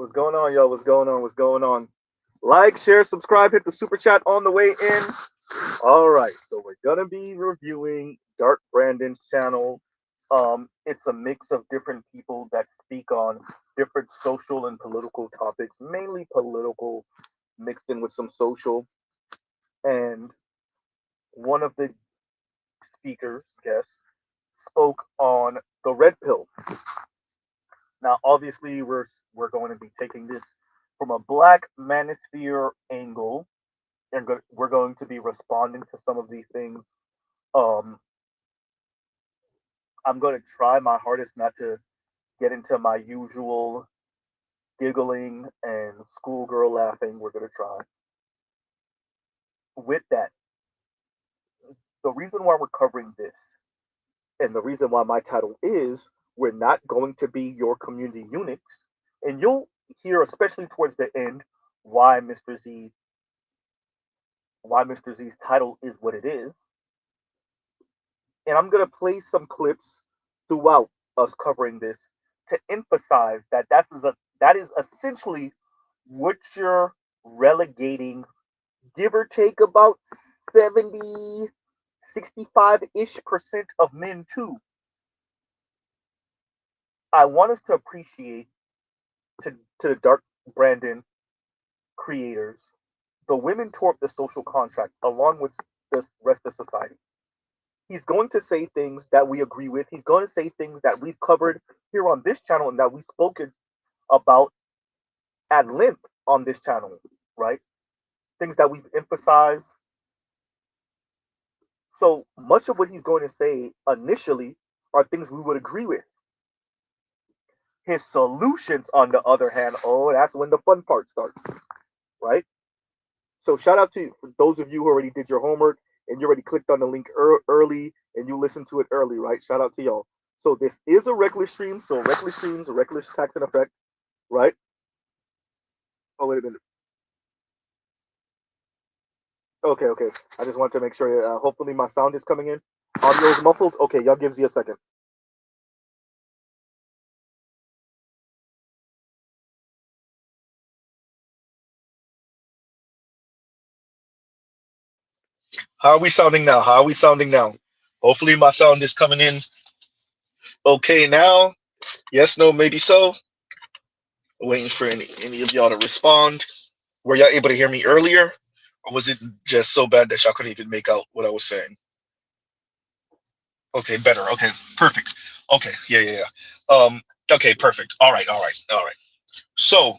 What's going on, y'all? What's going on? What's going on? Like, share, subscribe, hit the super chat on the way in. All right, so we're gonna be reviewing Dark Brandon's channel. It's a mix of different people that speak on different social and political topics, mainly political, mixed in with some social. And one of the speakers, guests, spoke on the red pill. Now, obviously, we're going to be taking this from a Black manosphere angle, and we're going to be responding to some of these things. Um, I'm going to try my hardest not to get into my usual giggling and schoolgirl laughing. We're going to try. With that, the reason why we're covering this, and the reason why my title is, we're not going to be your community eunuchs, and you'll hear, especially towards the end, why Mr. Z why Mr. Z's title is what it is. And I'm going to play some clips throughout us covering this to emphasize that that is essentially what you're relegating, give or take about 70, 65-ish percent of men to. I want us to appreciate to the Dark Brandon creators, the women tore up the social contract along with the rest of society. He's going to say things that we agree with. He's going to say things that we've covered here on this channel and that we've spoken about at length on this channel, right? Things that we've emphasized. So much of what he's going to say initially are things we would agree with. His solutions, on the other hand, oh, that's when the fun part starts, right? So shout out to you, for those of you who already did your homework and you already clicked on the link early and you listened to it early, right? Shout out to y'all. So this is a reckless stream. So reckless streams, a reckless tax and effect, right? Oh, wait a minute. Okay. I just want to make sure. Hopefully my sound is coming in. Audio is muffled. Okay, y'all give me a second. How are we sounding now? How are we sounding now? Hopefully my sound is coming in okay now. Yes, no, maybe so. Waiting for any of y'all to respond. Were y'all able to hear me earlier? Or was it just so bad that y'all couldn't even make out what I was saying? Okay, better. Okay, perfect. Okay, yeah. Okay, perfect. All right. So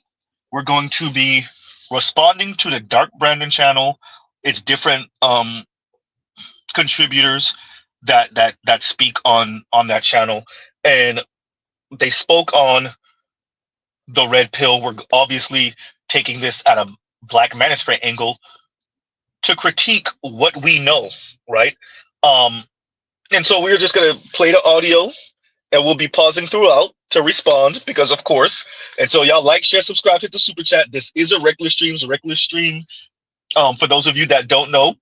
we're going to be responding to the Dark Brandon channel. It's different contributors that speak on that channel, and they spoke on the red pill. We're obviously taking this at a Black manosphere angle to critique what we know, right? Um, and so we're just gonna play the audio, and we'll be pausing throughout to respond because, of course. And so y'all like, share, subscribe, hit the super chat. This is a reckless streams, a reckless stream. For those of you that don't know,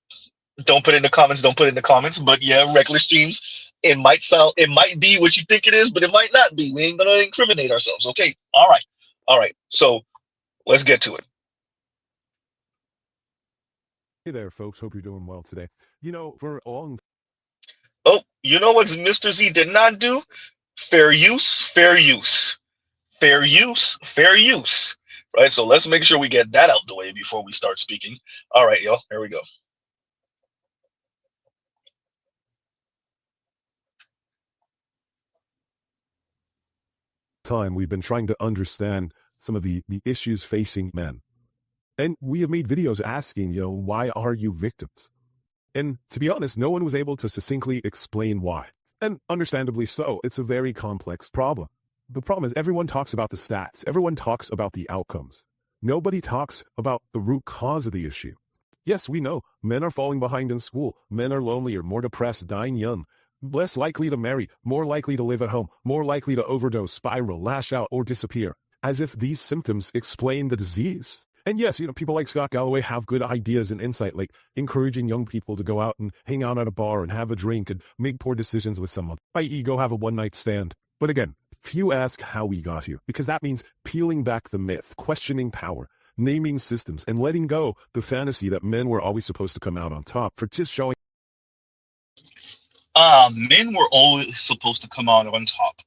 don't put it in the comments. Don't put it in the comments. But yeah, reckless streams. It might be what you think it is, but it might not be. We ain't gonna incriminate ourselves. Okay. All right. So let's get to it. Hey there, folks. Hope you're doing well today. You know, for a long Oh, you know what Mr. Z did not do? Fair use, fair use. Fair use, fair use. Right? So let's make sure we get that out the way before we start speaking. All right, y'all. Here we go. time, we've been trying to understand some of the issues facing men. And we have made videos asking, why are you victims? And to be honest, no one was able to succinctly explain why. And understandably so, it's a very complex problem. The problem is everyone talks about the stats. Everyone talks about the outcomes. Nobody talks about the root cause of the issue. Yes, we know men are falling behind in school. Men are lonelier, more depressed, dying young, less likely to marry, more likely to live at home, more likely to overdose, spiral, lash out, or disappear. As if these symptoms explain the disease. And yes, people like Scott Galloway have good ideas and insight, like encouraging young people to go out and hang out at a bar and have a drink and make poor decisions with someone, i.e. go have a one-night stand. But again, Few ask how we got here, because that means peeling back the myth, questioning power, naming systems, and letting go the fantasy that men were always supposed to come out on top for just showing. Men were always supposed to come out on top.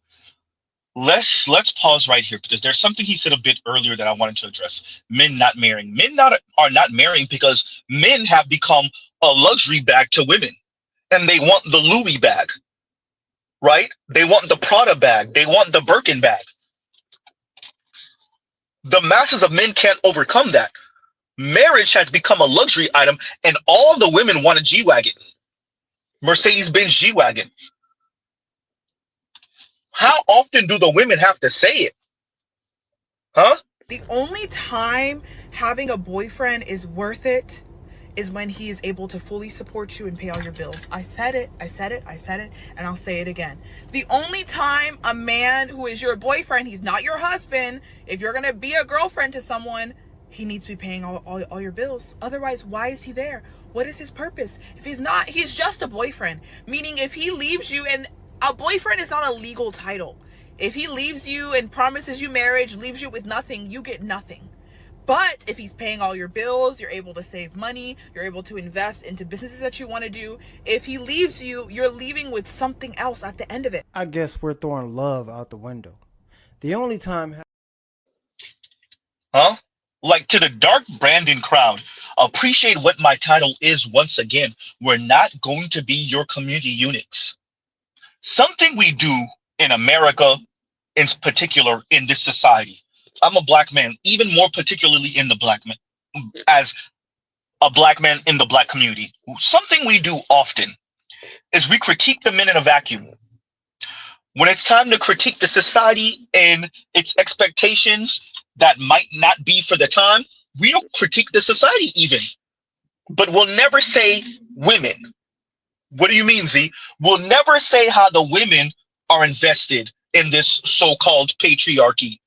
Let's pause right here because there's something he said a bit earlier that I wanted to address. Men not marrying. Are not marrying because men have become a luxury bag to women, and they want the Louis bag, right? They want the Prada bag. They want the Birkin bag. The masses of men can't overcome that. Marriage has become a luxury item, and all the women want a G-Wagon, Mercedes-Benz G-Wagon. How often do the women have to say it? Huh? The only time having a boyfriend is worth it is when he is able to fully support you and pay all your bills. I said it, and I'll say it again. The only time a man who is your boyfriend, he's not your husband, if you're gonna be a girlfriend to someone, he needs to be paying all your bills. Otherwise, why is he there? What is his purpose? If he's not, he's just a boyfriend. Meaning if he leaves you, and a boyfriend is not a legal title. If he leaves you and promises you marriage, leaves you with nothing, you get nothing. But if he's paying all your bills, you're able to save money, you're able to invest into businesses that you want to do. If he leaves you, you're leaving with something else at the end of it. I guess we're throwing love out the window. The only time... Huh? Like, to the dark Brandon crowd, appreciate what my title is once again. We're not going to be your community eunuchs. Something we do in America, in particular in this society. I'm a black man, even more particularly in the black man, as a black man in the black community. Something we do often is we critique the men in a vacuum. When it's time to critique the society and its expectations that might not be for the time, we don't critique the society even. But we'll never say women. What do you mean, Z? We'll never say how the women are invested in this so-called patriarchy.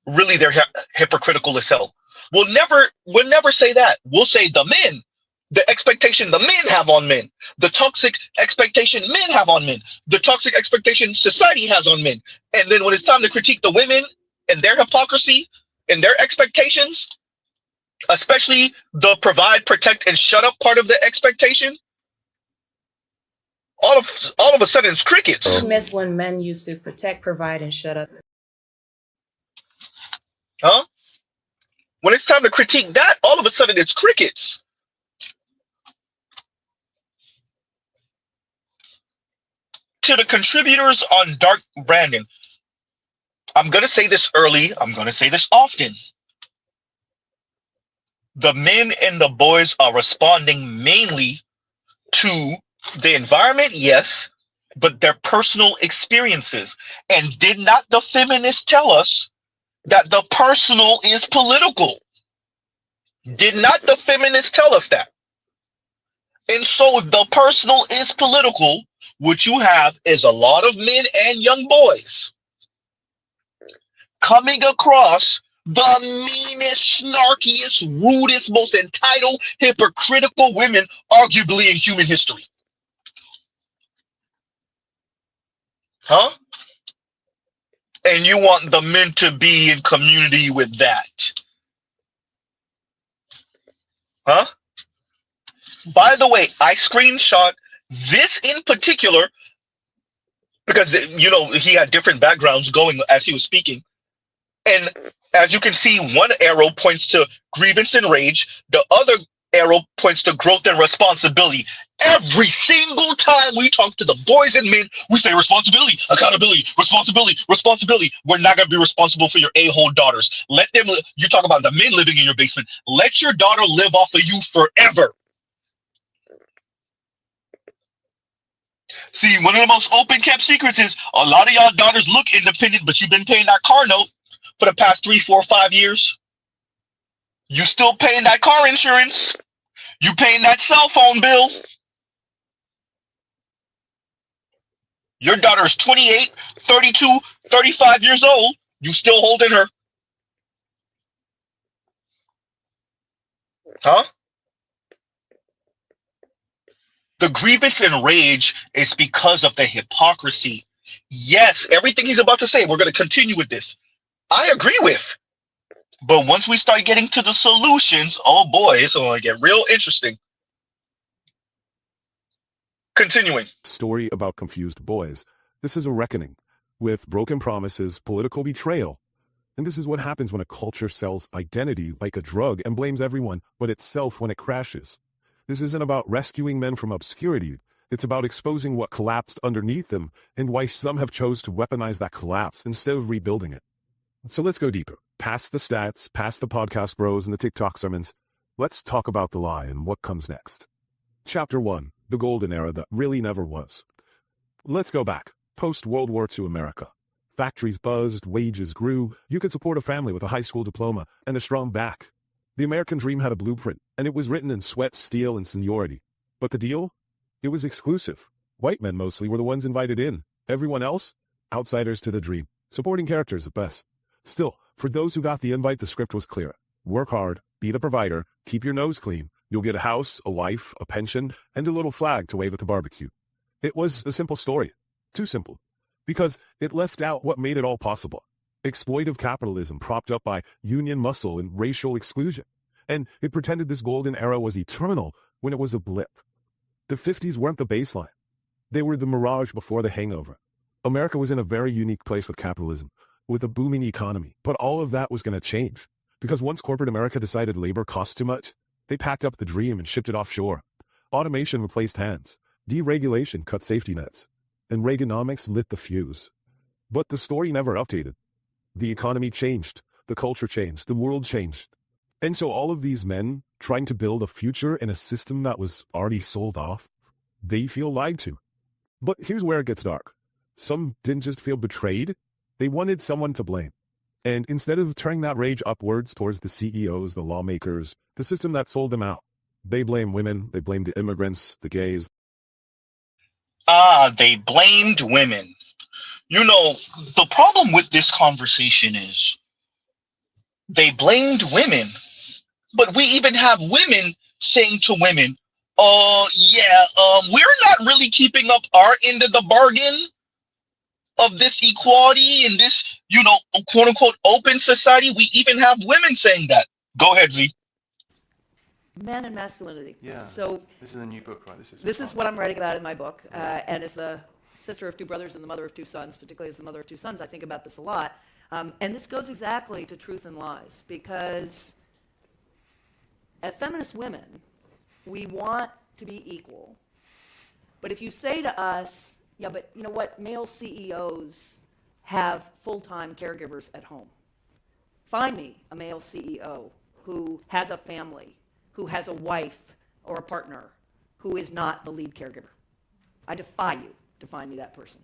Really, they're hypocritical as hell. We'll never say that. We'll say the men, the expectation the men have on men, the toxic expectation men have on men, the toxic expectation society has on men. And then when it's time to critique the women and their hypocrisy and their expectations, especially the provide, protect, and shut up part of the expectation, all of a sudden it's crickets. I miss when men used to protect, provide, and shut up. Huh? When it's time to critique that, all of a sudden it's crickets. To the contributors on Dark Brandon, I'm going to say this early, I'm going to say this often. The men and the boys are responding mainly to the environment, yes, but their personal experiences. And did not the feminists tell us that the personal is political? Did not the feminists tell us that? And so the personal is political. What you have is a lot of men and young boys coming across the meanest, snarkiest, rudest, most entitled, hypocritical women arguably in human history. Huh? And you want the men to be in community with that. Huh? By the way, I screenshot this in particular because, you know, he had different backgrounds going as he was speaking. And as you can see, one arrow points to grievance and rage. The other arrow points to growth and responsibility. Every single time we talk to the boys and men, we say responsibility, accountability, responsibility, responsibility. We're not going to be responsible for your a-hole daughters. Let them, you talk about the men living in your basement. Let your daughter live off of you forever. See, one of the most open kept secrets is a lot of y'all daughters look independent, but you've been paying that car note for the past 3, 4, 5 years. You still paying that car insurance. You paying that cell phone bill. Your daughter is 28, 32, 35 years old. You still holding her. Huh? The grievance and rage is because of the hypocrisy. Yes, everything he's about to say, we're going to continue with this. I agree with. But once we start getting to the solutions, oh boy, it's going to get real interesting. Continuing. Story about confused boys. This is a reckoning with broken promises, political betrayal. And this is what happens when a culture sells identity like a drug and blames everyone but itself when it crashes. This isn't about rescuing men from obscurity. It's about exposing what collapsed underneath them and why some have chose to weaponize that collapse instead of rebuilding it. So let's go deeper. Past the stats, past the podcast bros and the TikTok sermons. Let's talk about the lie and what comes next. Chapter 1. The golden era that really never was. Let's go back. Post-World War II America. Factories buzzed, wages grew, you could support a family with a high school diploma and a strong back. The American dream had a blueprint, and it was written in sweat, steel, and seniority. But the deal? It was exclusive. White men mostly were the ones invited in. Everyone else? Outsiders to the dream. Supporting characters at best. Still, for those who got the invite, the script was clear. Work hard, be the provider, keep your nose clean. You'll get a house, a wife, a pension, and a little flag to wave at the barbecue. It was a simple story. Too simple. Because it left out what made it all possible. Exploitive capitalism propped up by union muscle and racial exclusion. And it pretended this golden era was eternal when it was a blip. The 50s weren't the baseline. They were the mirage before the hangover. America was in a very unique place with capitalism, with a booming economy. But all of that was going to change. Because once corporate America decided labor cost too much, they packed up the dream and shipped it offshore. Automation replaced hands. Deregulation cut safety nets. And Reaganomics lit the fuse. But the story never updated. The economy changed, the culture changed, the world changed. And so all of these men trying to build a future in a system that was already sold off, they feel lied to. But here's where it gets dark. Some didn't just feel betrayed, they wanted someone to blame. And instead of turning that rage upwards towards the CEOs, the lawmakers, the system that sold them out, they blame women, they blame the immigrants, the gays. They blamed women. You know, the problem with this conversation is they blamed women, but we even have women saying to women, we're not really keeping up our end of the bargain of this equality in this, quote unquote, open society. We even have women saying that. Go ahead, Z. Men and masculinity. Yeah. So this is a new book, right? This is what I'm writing about in my book. And as the sister of two brothers and the mother of two sons, particularly as the mother of two sons, I think about this a lot. And this goes exactly to truth and lies, because as feminist women, we want to be equal. But if you say to us, yeah, but you know what, male CEOs have full-time caregivers at home. Find me a male CEO who has a family, who has a wife or a partner, who is not the lead caregiver. I defy you to find me that person.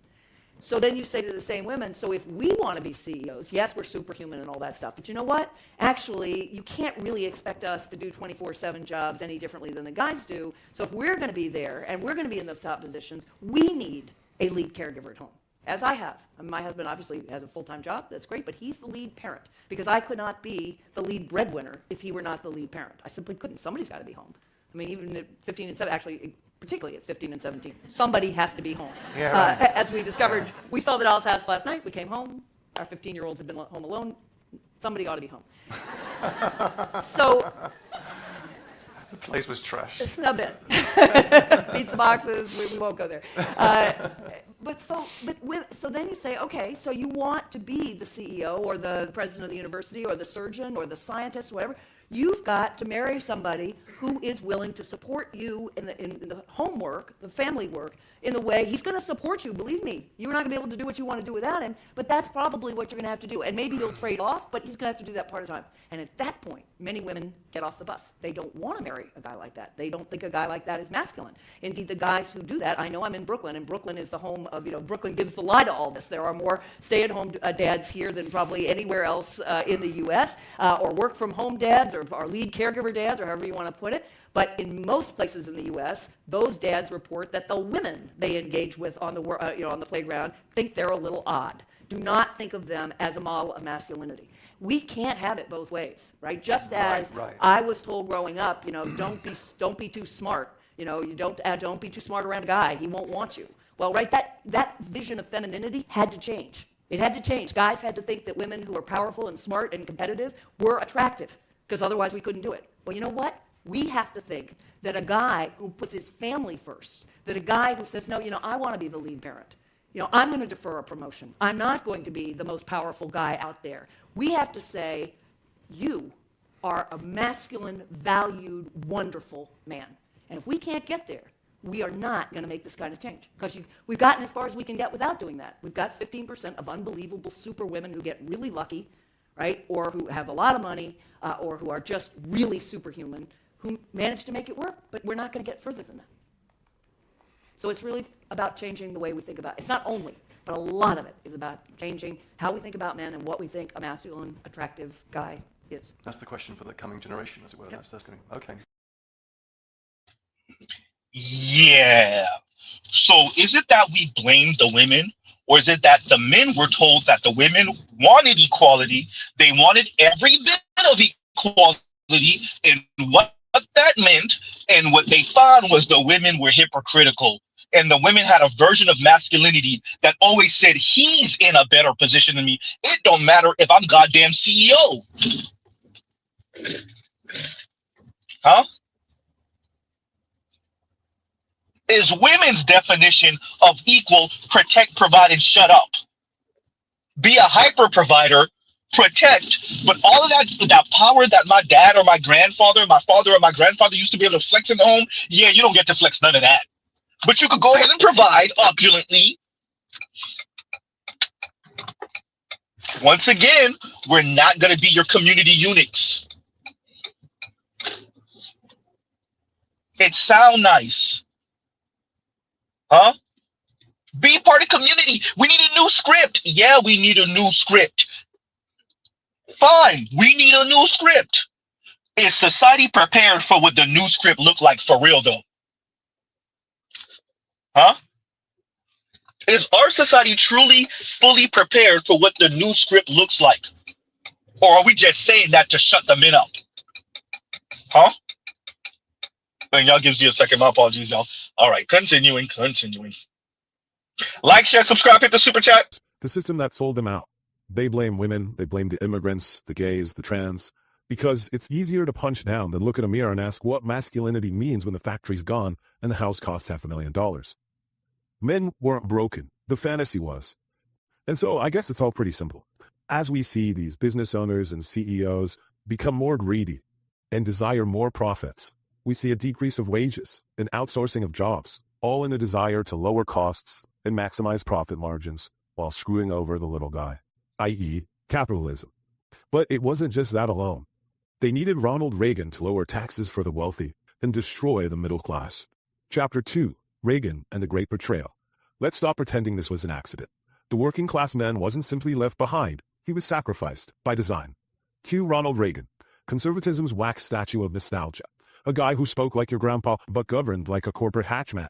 So then you say to the same women, so if we want to be CEOs, yes, we're superhuman and all that stuff, but you know what? Actually, you can't really expect us to do 24/7 jobs any differently than the guys do. So if we're going to be there and we're going to be in those top positions, we need a lead caregiver at home, as I have. My husband obviously has a full-time job, that's great, but he's the lead parent, because I could not be the lead breadwinner if he were not the lead parent. I simply couldn't. Somebody's got to be home. I mean, even at 15 and 7, actually, particularly at 15 and 17, somebody has to be home. Yeah, right. As we discovered, we saw the doll's house last night, we came home, our 15-year-olds had been home alone, somebody ought to be home. So, The place was trash. a bit. Pizza boxes, we won't go there. So then you say, okay, so you want to be the CEO or the president of the university or the surgeon or the scientist, whatever. You've got to marry somebody who is willing to support you in the homework, the family work, in the way he's going to support you. Believe me, you're not going to be able to do what you want to do without him, but that's probably what you're going to have to do. And maybe you'll trade off, but he's going to have to do that part of the time. And at that point, many women get off the bus. They don't want to marry a guy like that. They don't think a guy like that is masculine. Indeed, the guys who do that, I know I'm in Brooklyn, and Brooklyn is the home of, Brooklyn gives the lie to all this. There are more stay-at-home dads here than probably anywhere else in the U.S., or work-from-home dads, or lead caregiver dads, or however you want to put it. But in most places in the U.S., those dads report that the women they engage with on the on the playground think they're a little odd. Do not think of them as a model of masculinity. We can't have it both ways, right? Just as Right. I was told growing up, don't be too smart. You know, you don't be too smart around a guy. He won't want you. Well, right, that vision of femininity had to change. It had to change. Guys had to think that women who are powerful and smart and competitive were attractive, because otherwise we couldn't do it. Well, you know what? We have to think that a guy who puts his family first, that a guy who says, no, you know, I want to be the lead parent. You know, I'm going to defer a promotion. I'm not going to be the most powerful guy out there. We have to say, you are a masculine, valued, wonderful man. And if we can't get there, we are not going to make this kind of change, because we've gotten as far as we can get without doing that. We've got 15% of unbelievable super women who get really lucky, right, or who have a lot of money, or who are just really superhuman, who manage to make it work, but we're not going to get further than that. So it's really about changing the way we think about it. It's not only, but a lot of it is about changing how we think about men and what we think a masculine, attractive guy is. That's the question for the coming generation, as it were. Yep. That's going to, okay. Yeah. So is it that we blame the women, or is it that the men were told that the women wanted equality? They wanted every bit of equality, and what that meant, and what they found was the women were hypocritical. And the women had a version of masculinity that always said, he's in a better position than me. It don't matter if I'm goddamn CEO. Huh? Is women's definition of equal protect, provide, and shut up. Be a hyper provider, protect, but all of that power that my dad or my grandfather, my father or my grandfather used to be able to flex in the home, yeah, you don't get to flex none of that. But you could go ahead and provide opulently. Once again, we're not going to be your community eunuchs. It sound nice. Huh? Be part of community. We need a new script. Yeah, we need a new script. Fine, we need a new script. Is society prepared for what the new script look like for real though? Huh? Is our society truly fully prepared for what the new script looks like? Or are we just saying that to shut the men up? Huh? And y'all gives you a second. My apologies, y'all. All right, continuing. Like, share, subscribe, hit the super chat. The system that sold them out. They blame women, they blame the immigrants, the gays, the trans, because it's easier to punch down than look in a mirror and ask what masculinity means when the factory's gone and the house costs $500,000. Men weren't broken, the fantasy was. And so I guess it's all pretty simple. As we see these business owners and CEOs become more greedy and desire more profits, we see a decrease of wages and outsourcing of jobs, all in a desire to lower costs and maximize profit margins while screwing over the little guy, i.e. capitalism. But it wasn't just that alone. They needed Ronald Reagan to lower taxes for the wealthy and destroy the middle class. Chapter 2, Reagan and the Great Betrayal. Let's stop pretending this was an accident. The working class man wasn't simply left behind, he was sacrificed by design. Cue Ronald Reagan, conservatism's wax statue of nostalgia, a guy who spoke like your grandpa but governed like a corporate hatchman.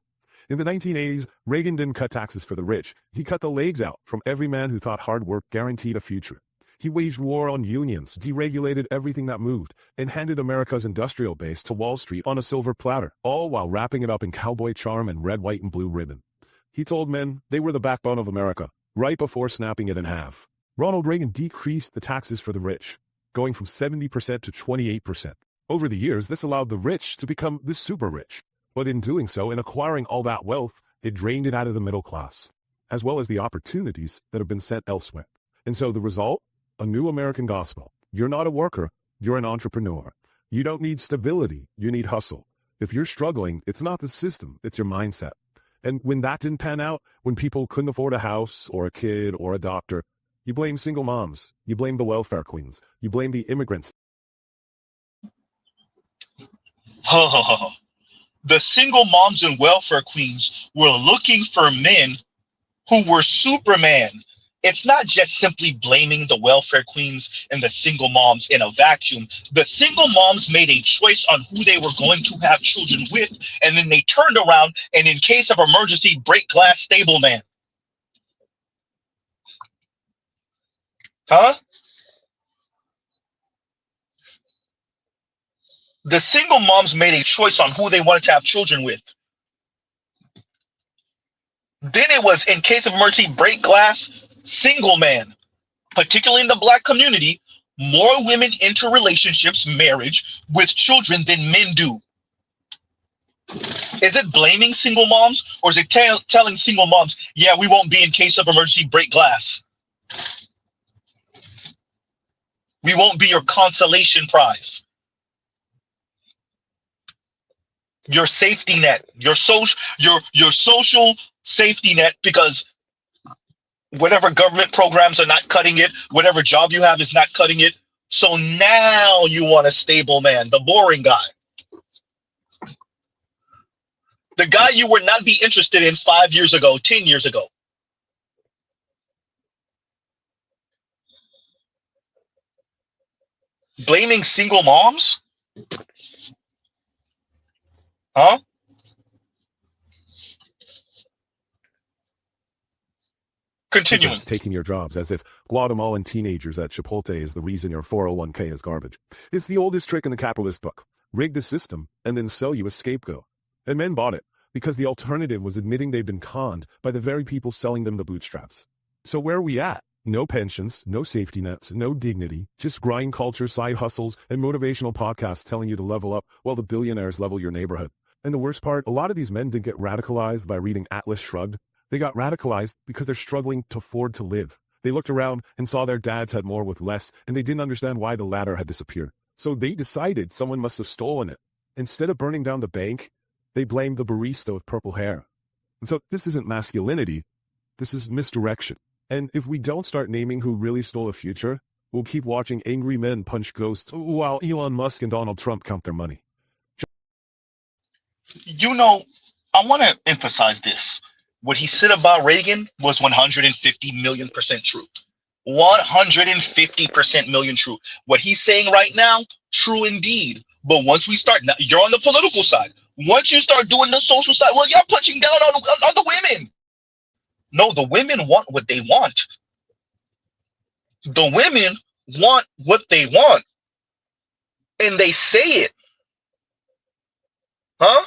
In the 1980s, Reagan didn't cut taxes for the rich. He cut the legs out from every man who thought hard work guaranteed a future. He waged war on unions, deregulated everything that moved, and handed America's industrial base to Wall Street on a silver platter, all while wrapping it up in cowboy charm and red, white, and blue ribbon. He told men they were the backbone of America, right before snapping it in half. Ronald Reagan decreased the taxes for the rich, going from 70% to 28%. Over the years, this allowed the rich to become the super rich. But in doing so, in acquiring all that wealth, it drained it out of the middle class, as well as the opportunities that have been sent elsewhere. And so the result? A new American gospel. You're not a worker, you're an entrepreneur. You don't need stability, you need hustle. If you're struggling, it's not the system, it's your mindset. And when that didn't pan out, when people couldn't afford a house or a kid or a doctor, you blame single moms, you blame the welfare queens, you blame the immigrants. The single moms and welfare queens were looking for men who were Superman. It's not just simply blaming the welfare queens and the single moms in a vacuum. The single moms made a choice on who they were going to have children with, and then they turned around and, in case of emergency, break glass stable man. Huh? The single moms made a choice on who they wanted to have children with. Then it was, in case of emergency, break glass, single man. Particularly in the black community, more women enter relationships, marriage, with children than men do. Is it blaming single moms, or is it telling single moms, yeah, we won't be in case of emergency, break glass? We won't be your consolation prize, your safety net, your social safety net, because whatever government programs are not cutting it, whatever job you have is not cutting it. So now you want a stable man, the boring guy. The guy you would not be interested in 5 years ago, 10 years ago. Blaming single moms? Huh? Continuing. Immigrants taking your jobs, as if Guatemalan teenagers at Chipotle is the reason your 401k is garbage. It's the oldest trick in the capitalist book. Rig the system and then sell you a scapegoat. And men bought it because the alternative was admitting they'd been conned by the very people selling them the bootstraps. So where are we at? No pensions, no safety nets, no dignity, just grind culture, side hustles, and motivational podcasts telling you to level up while the billionaires level your neighborhood. And the worst part, a lot of these men didn't get radicalized by reading Atlas Shrugged. They got radicalized because they're struggling to afford to live. They looked around and saw their dads had more with less, and they didn't understand why the latter had disappeared. So they decided someone must have stolen it. Instead of burning down the bank, they blamed the barista with purple hair. And so this isn't masculinity, this is misdirection. And if we don't start naming who really stole the future, we'll keep watching angry men punch ghosts while Elon Musk and Donald Trump count their money. You know, I want to emphasize this. What he said about Reagan was 150 million% true. 150% million true. What he's saying right now, true indeed. But once we start, now you're on the political side. Once you start doing the social side, well, you're punching down on the women. No, the women want what they want. The women want what they want. And they say it. Huh?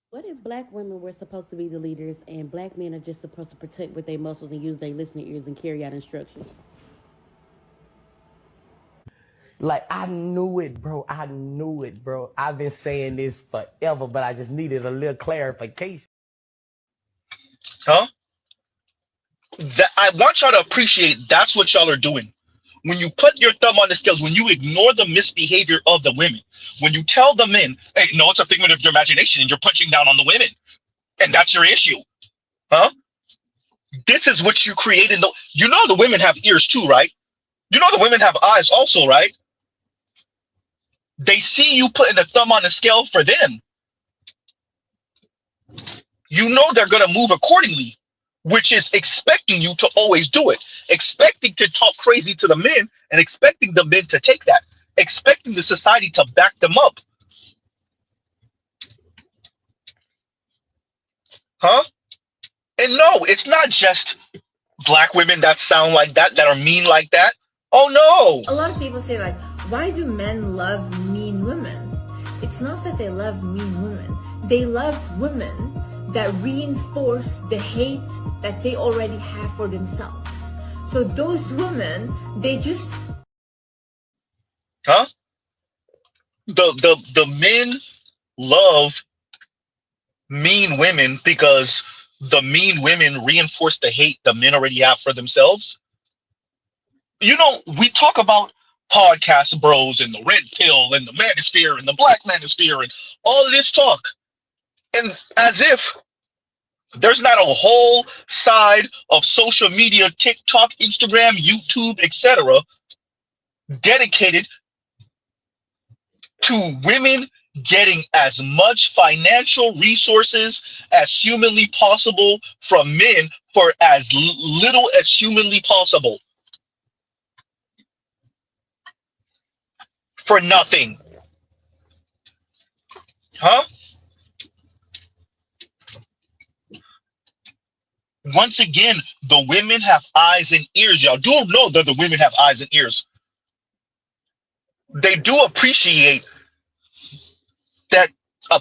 What if black women were supposed to be the leaders and black men are just supposed to protect with their muscles and use their listening ears and carry out instructions? Like, I knew it, bro. I knew it, bro. I've been saying this forever, but I just needed a little clarification. Huh? I want y'all to appreciate that's what y'all are doing. When you put your thumb on the scales, when you ignore the misbehavior of the women, when you tell the men, hey, no, it's a figment of your imagination and you're punching down on the women, and that's your issue. Huh? This is what you created. You know the women have ears too, right? You know the women have eyes also, right? They see you putting the thumb on the scale for them. You know they're going to move accordingly, which is expecting you to always do it, expecting to talk crazy to the men and expecting the men to take that, expecting the society to back them up. Huh? And no, it's not just black women that sound like that are mean like that. Oh, no. A lot of people say, like, why do men love mean women? It's not that they love mean women. They love women that reinforce the hate that they already have for themselves. So those women, they just... Huh? The men love mean women because the mean women reinforce the hate the men already have for themselves. You know, we talk about podcast bros and the red pill and the manosphere and the black manosphere and all of this talk. And as if there's not a whole side of social media, TikTok, Instagram, YouTube, etc., dedicated to women getting as much financial resources as humanly possible from men for as little as humanly possible. For nothing. Huh? Once again, the women have eyes and ears. Y'all do know that the women have eyes and ears. they do appreciate that,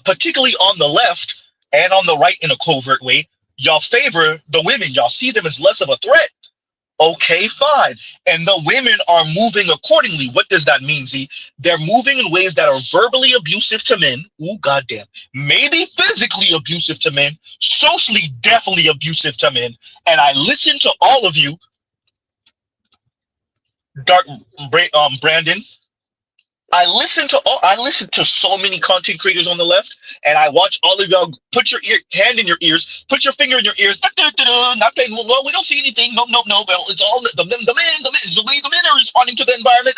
particularly on the left and on the right in a covert way, y'all favor the women. Y'all see them as less of a threat. Okay, fine. And the women are moving accordingly. What does that mean, Z? They're moving in ways that are verbally abusive to men. Ooh, goddamn. Maybe physically abusive to men. Socially, definitely abusive to men. And I listen to all of you, Brandon. I listen to so many content creators on the left, and I watch all of y'all put your hand in your ears, put your finger in your ears, not paying. Well, we don't see anything. No, no, no. Well, it's all the men. The way the men are responding to the environment.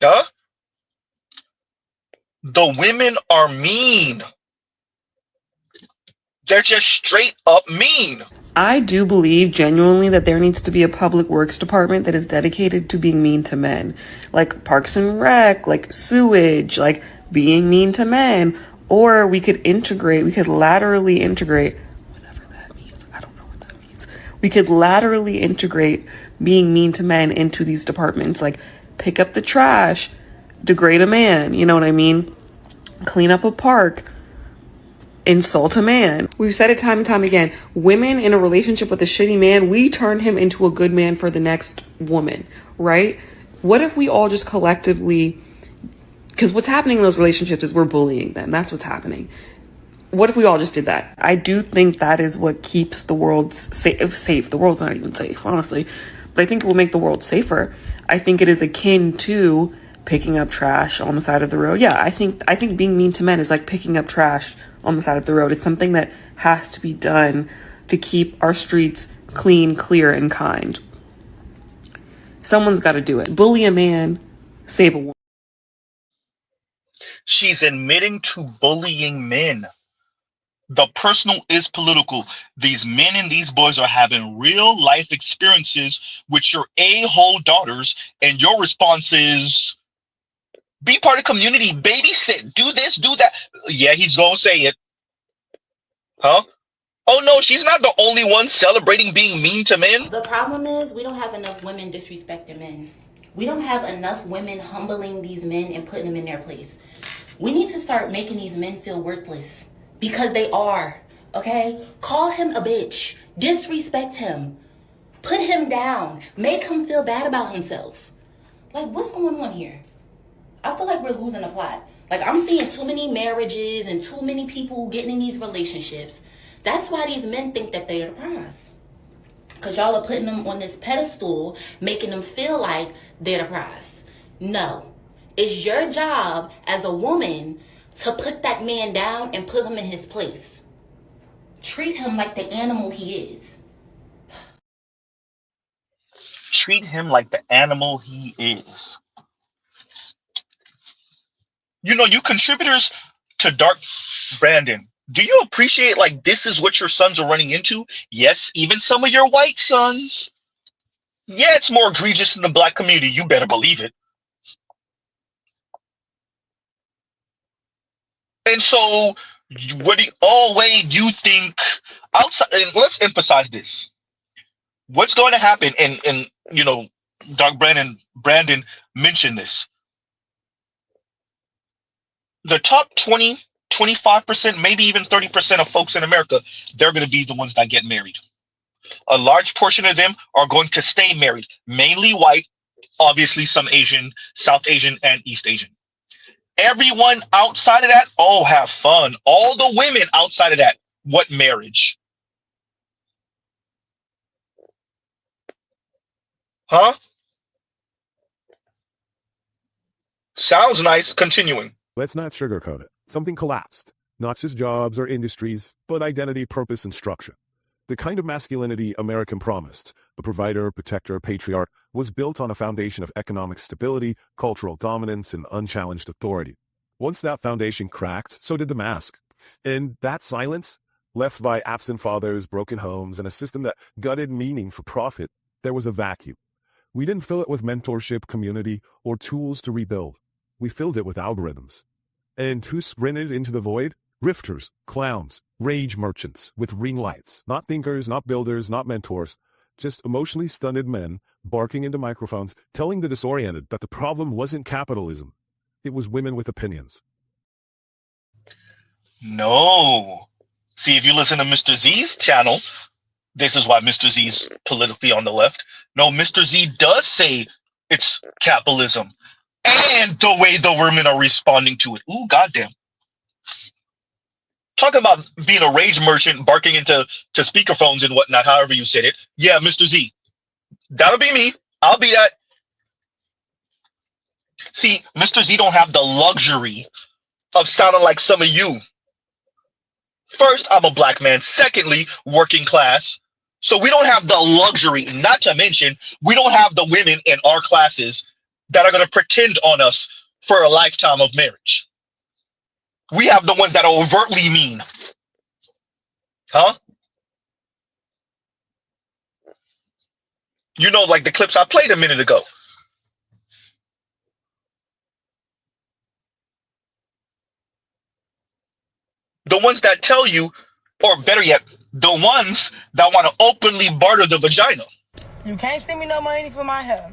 Huh? The women are mean. They're just straight up mean. I do believe genuinely that there needs to be a public works department that is dedicated to being mean to men. Like Parks and Rec, like sewage, like being mean to men. Or we could laterally integrate, whatever that means. I don't know what that means. We could laterally integrate being mean to men into these departments. Like pick up the trash, degrade a man, you know what I mean? Clean up a park, insult a man. We've said it time and time again. Women in a relationship with a shitty man, we turn him into a good man for the next woman, right? What if we all just collectively, because what's happening in those relationships is we're bullying them. That's what's happening. What if we all just did that? I do think that is what keeps the world safe. The world's not even safe, honestly. But I think it will make the world safer. I think it is akin to picking up trash on the side of the road. Yeah, I think being mean to men is like picking up trash on the side of the road. It's something that has to be done to keep our streets clean, clear, and kind. Someone's got to do it. Bully a man, save a woman. She's admitting to bullying men. The personal is political. These men and these boys are having real life experiences with your a-hole daughters, and your response is, be part of community, babysit, do this, do that. Yeah, he's gonna say it. Huh? Oh no, she's not the only one celebrating being mean to men. The problem is we don't have enough women disrespecting men. We don't have enough women humbling these men and putting them in their place. We need to start making these men feel worthless, because they are, okay? Call him a bitch. Disrespect him. Put him down. Make him feel bad about himself. Like, what's going on here? I feel like we're losing the plot. Like, I'm seeing too many marriages and too many people getting in these relationships. That's why these men think that they're the prize. Because y'all are putting them on this pedestal, making them feel like they're the prize. No. It's your job as a woman to put that man down and put him in his place. Treat him like the animal he is. Treat him like the animal he is. You know, you contributors to Dark Brandon, do you appreciate, like, this is what your sons are running into? Yes, even some of your white sons. Yeah, it's more egregious in the black community. You better believe it. And so, Wade, you think outside? And let's emphasize this. What's going to happen? And you know, Dark Brandon mentioned this. The top 20, 25%, maybe even 30% of folks in America, they're going to be the ones that get married. A large portion of them are going to stay married, mainly white, obviously some Asian, South Asian, and East Asian. Everyone outside of that, oh, have fun. All the women outside of that, what marriage? Huh? Sounds nice. Continuing. Let's not sugarcoat it. Something collapsed. Not just jobs or industries, but identity, purpose, and structure. The kind of masculinity American promised, the provider, protector, patriarch, was built on a foundation of economic stability, cultural dominance, and unchallenged authority. Once that foundation cracked, so did the mask. And that silence, left by absent fathers, broken homes, and a system that gutted meaning for profit, there was a vacuum. We didn't fill it with mentorship, community, or tools to rebuild. We filled it with algorithms. And who sprinted into the void? Grifters, clowns, rage merchants with ring lights. Not thinkers, not builders, not mentors. Just emotionally stunted men barking into microphones, telling the disoriented that the problem wasn't capitalism. It was women with opinions. No. See, if you listen to Mr. Z's channel, this is why Mr. Z's politically on the left. No, Mr. Z does say it's capitalism and the way the women are responding to it. Ooh, goddamn. Talk about being a rage merchant, barking into speakerphones and whatnot, however you said it. Yeah, Mr. Z. That'll be me. I'll be that. See, Mr. Z don't have the luxury of sounding like some of you. First, I'm a black man. Secondly, working class. So we don't have the luxury, not to mention, we don't have the women in our classes that are going to pretend on us for a lifetime of marriage. We have the ones that are overtly mean. Huh? You know, like the clips I played a minute ago. The ones that tell you, or better yet, the ones that want to openly barter the vagina. You can't send me no money for my hair.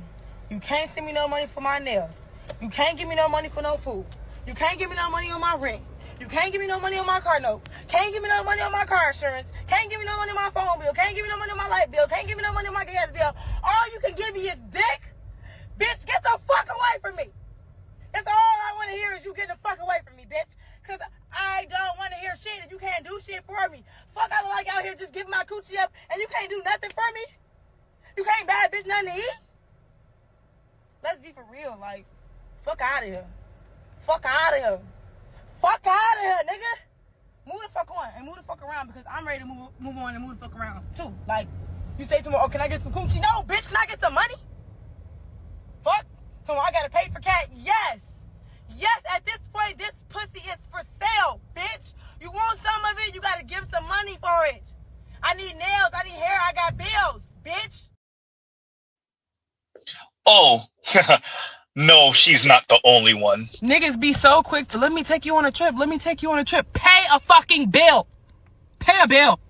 You can't send me no money for my nails. You can't give me no money for no food. You can't give me no money on my rent. You can't give me no money on my car note. Can't give me no money on my car insurance. Can't give me no money on my phone bill. Can't give me no money on my light bill. Can't give me no money on my gas bill. All you can give me is dick. Bitch, get the fuck away from me. That's all I want to hear is you get the fuck away from me, bitch. Because I don't want to hear shit if you can't do shit for me. Fuck, I look like out here just giving my coochie up and you can't do nothing for me? You can't buy a bitch nothing to eat? Let's be for real, like, fuck out of here. Fuck out of here. Fuck out of here, nigga. Move the fuck on and move the fuck around because I'm ready to move on and move the fuck around too. Like, you say to me, oh, can I get some coochie? No, bitch, can I get some money? Fuck. So I gotta pay for cat? Yes. Yes, at this point, this pussy is for sale, bitch. You want some of it, you gotta give some money for it. I need nails, I need hair, I got bills, bitch. Oh, no, she's not the only one. Niggas be so quick to let me take you on a trip, let me take you on a trip. Pay a fucking bill. Pay a bill.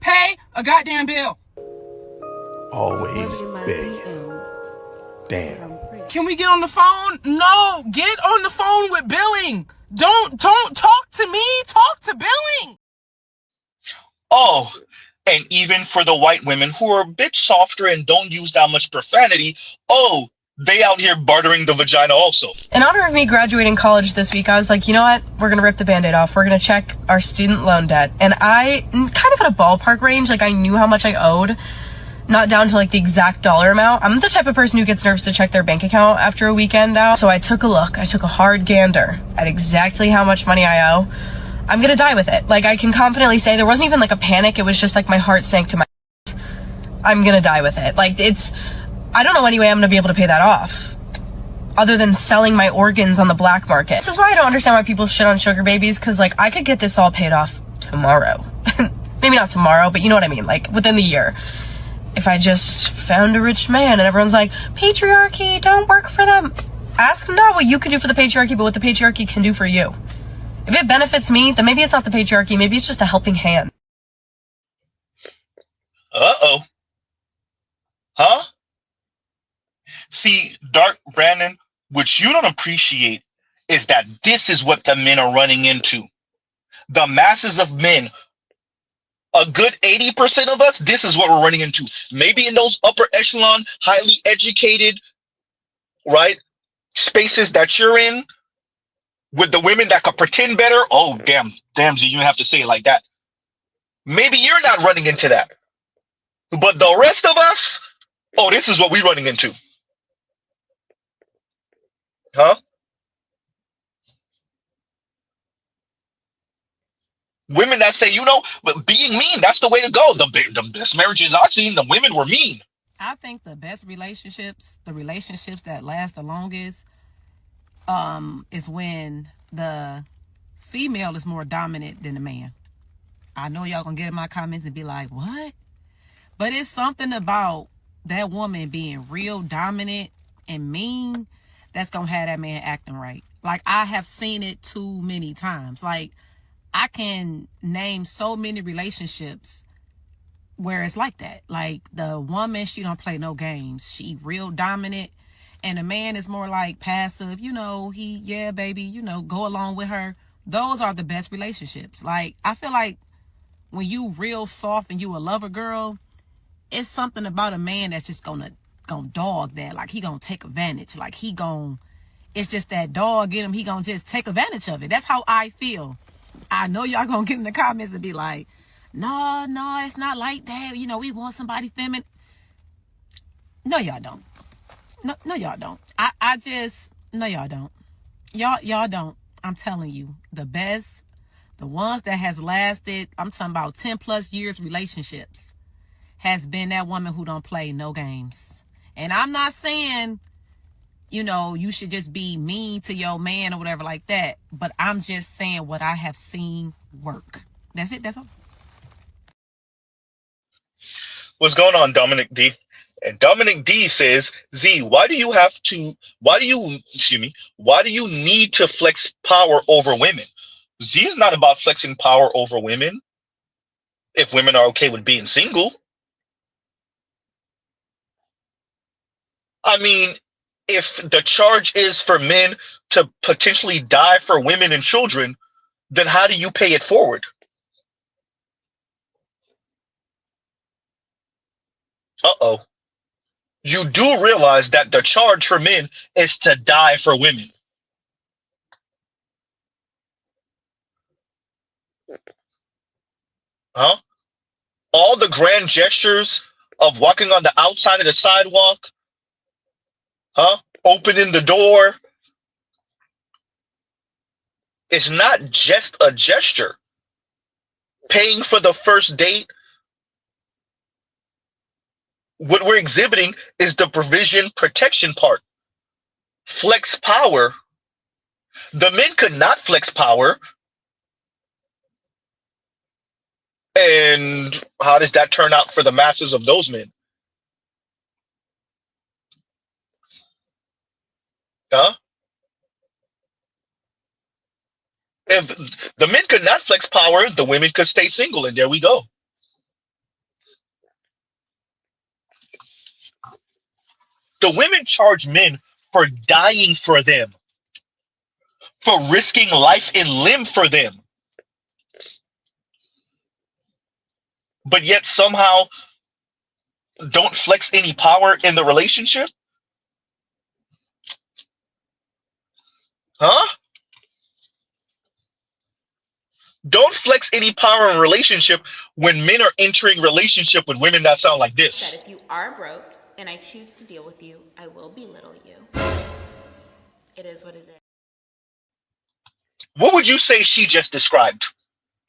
Pay a goddamn bill. Always begging. Damn. Can we get on the phone? No, get on the phone with billing. Don't talk to me, talk to billing. Oh, and even for the white women who are a bit softer and don't use that much profanity, oh, they out here bartering the vagina also. In honor of me graduating college this week, I was like, you know what? We're going to rip the Band-Aid off. We're going to check our student loan debt. And I, kind of at a ballpark range, like I knew how much I owed. Not down to like the exact dollar amount. I'm the type of person who gets nervous to check their bank account after a weekend out. So I took a look. I took a hard gander at exactly how much money I owe. I'm gonna die with it. Like I can confidently say there wasn't even like a panic. It was just like my heart sank to my I'm gonna die with it. Like I don't know any way I'm gonna be able to pay that off other than selling my organs on the black market. This is why I don't understand why people shit on sugar babies, because like I could get this all paid off tomorrow. Maybe not tomorrow, but you know what I mean, like within the year. If I just found a rich man and everyone's like, patriarchy, don't work for them. Ask not what you can do for the patriarchy, but what the patriarchy can do for you. If it benefits me, then maybe it's not the patriarchy, maybe it's just a helping hand. Uh-oh. Huh? See, Dark Brandon, what you don't appreciate is that this is what the men are running into. The masses of men, a good 80% of us, this is what we're running into. Maybe in those upper echelon, highly educated, right, spaces that you're in, with the women that could pretend better. Oh, damn, Z, you have to say it like that. Maybe you're not running into that. But the rest of us, oh, this is what we're running into. Huh? Women that say, you know, being mean, that's the way to go. The best marriages I've seen, the women were mean. I think the best relationships, the relationships that last the longest, is when the female is more dominant than the man. I know y'all gonna get in my comments and be like, what? But it's something about that woman being real dominant and mean that's gonna have that man acting right. Like, I have seen it too many times. Like, I can name so many relationships where it's like that. Like, the woman, she don't play no games. She real dominant. And the man is more like passive. You know, yeah, baby, you know, go along with her. Those are the best relationships. Like, I feel like when you real soft and you a lover girl, it's something about a man that's just gonna dog that. Like, he gonna take advantage. Like, it's just that dog in him. He gonna just take advantage of it. That's how I feel. I know y'all gonna get in the comments and be like, no, it's not like that. You know, we want somebody feminine. No, y'all don't. No, y'all don't. I just, no, y'all don't. Y'all don't. I'm telling you, the best, the ones that has lasted, I'm talking about 10 plus years relationships, has been that woman who don't play no games. And I'm not saying, you know, you should just be mean to your man or whatever like that. But I'm just saying what I have seen work. That's it. That's all. What's going on, Dominic D? And Dominic D says, Z, why do you need to flex power over women? Z is not about flexing power over women if women are okay with being single. I mean, if the charge is for men to potentially die for women and children, then how do you pay it forward? Uh-oh. You do realize that the charge for men is to die for women. Huh? All the grand gestures of walking on the outside of the sidewalk, huh? Opening the door. It's not just a gesture. Paying for the first date. What we're exhibiting is the provision protection part. Flex power. The men could not flex power. And how does that turn out for the masses of those men? Huh? If the men could not flex power, the women could stay single, and there we go. The women charge men for dying for them, for risking life and limb for them. But yet somehow don't flex any power in the relationship? Huh? Don't flex any power in a relationship when men are entering relationship with women that sound like this. That if you are broke and I choose to deal with you, I will belittle you. It is what it is. What would you say she just described,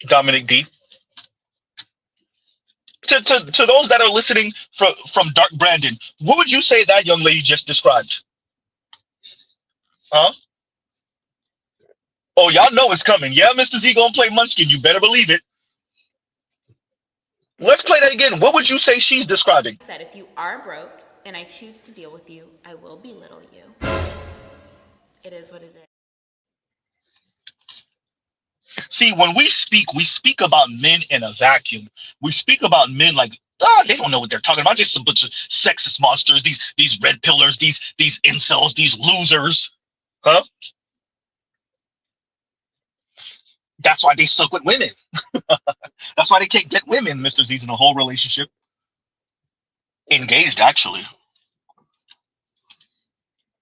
Dominic D? To those that are listening from Dark Brandon, what would you say that young lady just described? Huh? Oh, y'all know it's coming. Yeah, Mr. Z gonna play Munchkin. You better believe it. Let's play that again. What would you say she's describing? That if you are broke and I choose to deal with you, I will belittle you. It is what it is. See, when we speak about men in a vacuum. We speak about men like, they don't know what they're talking about. Just a bunch of sexist monsters, these red pillars, these incels, these losers. Huh? That's why they suck with women. That's why they can't get women, Mr. Z's in a whole relationship. Engaged, actually.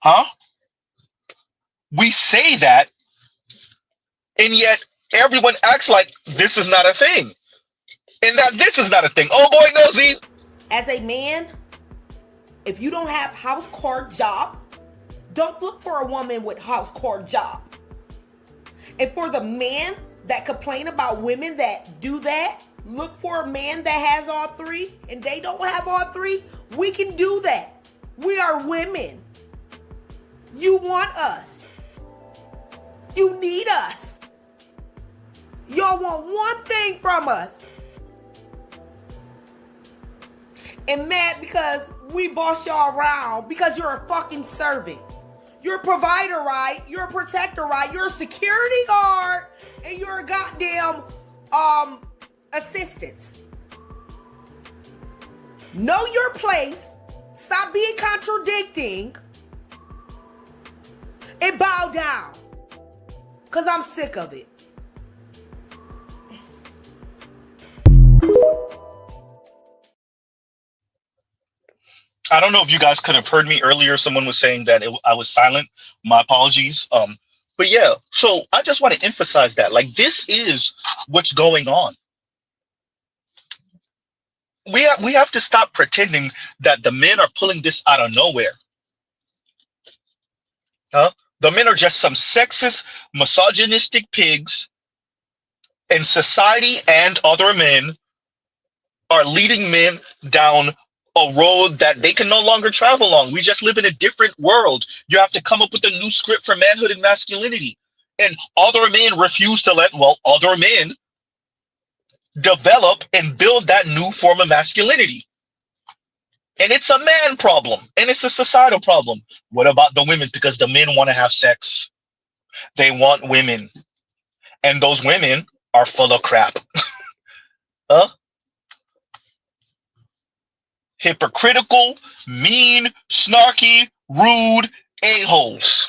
Huh? We say that, and yet everyone acts like this is not a thing. And that this is not a thing. Oh boy, no, Z. As a man, if you don't have house core job, don't look for a woman with house core job. And for the men that complain about women that do that, look for a man that has all three and they don't have all three. We can do that. We are women. You want us. You need us. Y'all want one thing from us. And mad because we boss y'all around because you're a fucking servant. You're a provider, right? You're a protector, right? You're a security guard, and you're a goddamn assistant. Know your place. Stop being contradicting. And bow down. Because I'm sick of it. I don't know if you guys could have heard me earlier. Someone was saying that I was silent. My apologies. But yeah, so I just want to emphasize that, like, this is what's going on. We have to stop pretending that the men are pulling this out of nowhere. Huh? The men are just some sexist, misogynistic pigs, and society and other men are leading men down a road that they can no longer travel on. We just live in a different world. You have to come up with a new script for manhood and masculinity. And other men refuse to let, well, other men develop and build that new form of masculinity. And it's a man problem, and it's a societal problem. What about the women? Because the men want to have sex. They want women. And those women are full of crap. Huh? Hypocritical, mean, snarky, rude a-holes.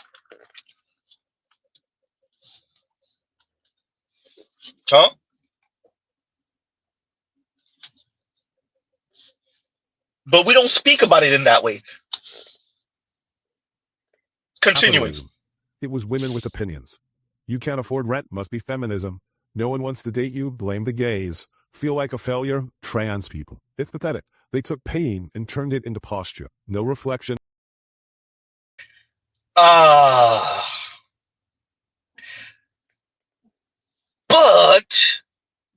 Huh? But we don't speak about it in that way. Continuing. Capitalism. It was women with opinions. You can't afford rent, must be feminism. No one wants to date you, blame the gays. Feel like a failure, trans people. It's pathetic. They took pain and turned it into posture. No reflection. But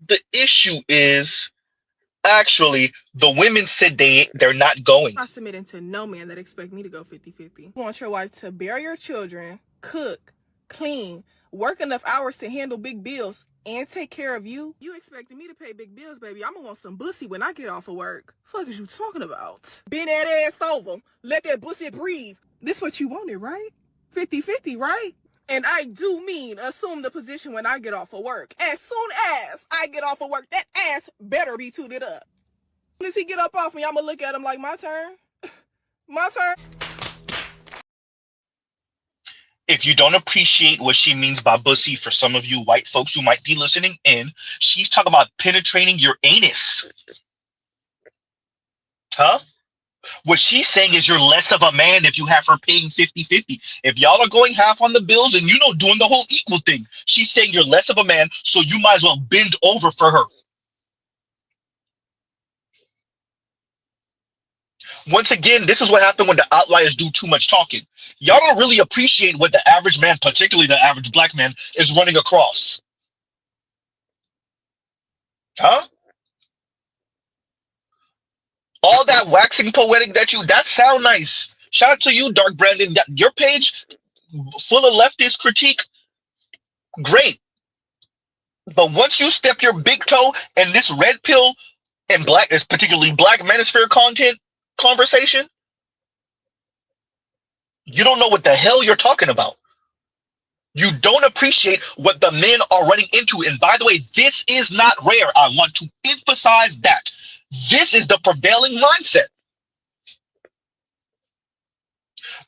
the issue is, actually, the women said they're not going. I'm not submitting to no man that expect me to go 50-50. You want your wife to bear your children, cook, clean, work enough hours to handle big bills, and take care of you? You expecting me to pay big bills, baby? I'm gonna want some bussy when I get off of work. Fuck is you talking about? Bend that ass over. Let that bussy breathe. This what you wanted, right? 50-50, right? And I do mean assume the position when I get off of work. As soon as I get off of work, that ass better be tooted up. As soon as he get up off me, I'm gonna look at him like, my turn. My turn. If you don't appreciate what she means by bussy, for some of you white folks who might be listening in, she's talking about penetrating your anus. Huh? What she's saying is you're less of a man if you have her paying 50-50. If y'all are going half on the bills and, doing the whole equal thing, she's saying you're less of a man, so you might as well bend over for her. Once again, this is what happened when the outliers do too much talking. Y'all don't really appreciate what the average man, particularly the average black man, is running across. Huh? All that waxing poetic that sound nice. Shout out to you, Dark Brandon. Your page full of leftist critique, great. But once you step your big toe in this red pill and particularly black manosphere content conversation, you don't know what the hell you're talking about. You don't appreciate what the men are running into. And by the way, this is not rare. I want to emphasize that. This is the prevailing mindset.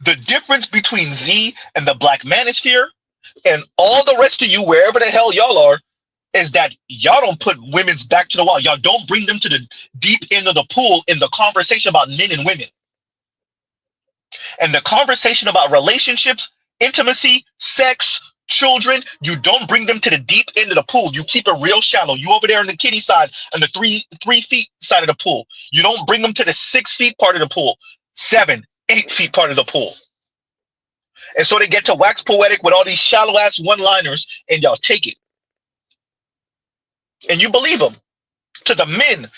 The difference between Z and the black manosphere and all the rest of you, wherever the hell y'all are, is that y'all don't put women's back to the wall. Y'all don't bring them to the deep end of the pool in the conversation about men and women. And the conversation about relationships, intimacy, sex, children, you don't bring them to the deep end of the pool. You keep it real shallow. You over there on the kiddie side and the three feet side of the pool. You don't bring them to the 6 feet part of the pool, 7, 8 feet part of the pool. And so they get to wax poetic with all these shallow ass one-liners, and y'all take it. And you believe them to the men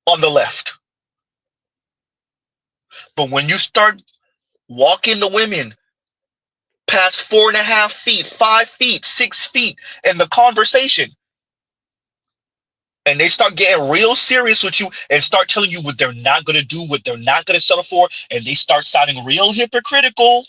on the left. But when you start walking the women past 4.5 feet, 5 feet, 6 feet in the conversation, and they start getting real serious with you and start telling you what they're not going to do, what they're not going to settle for, and they start sounding real hypocritical,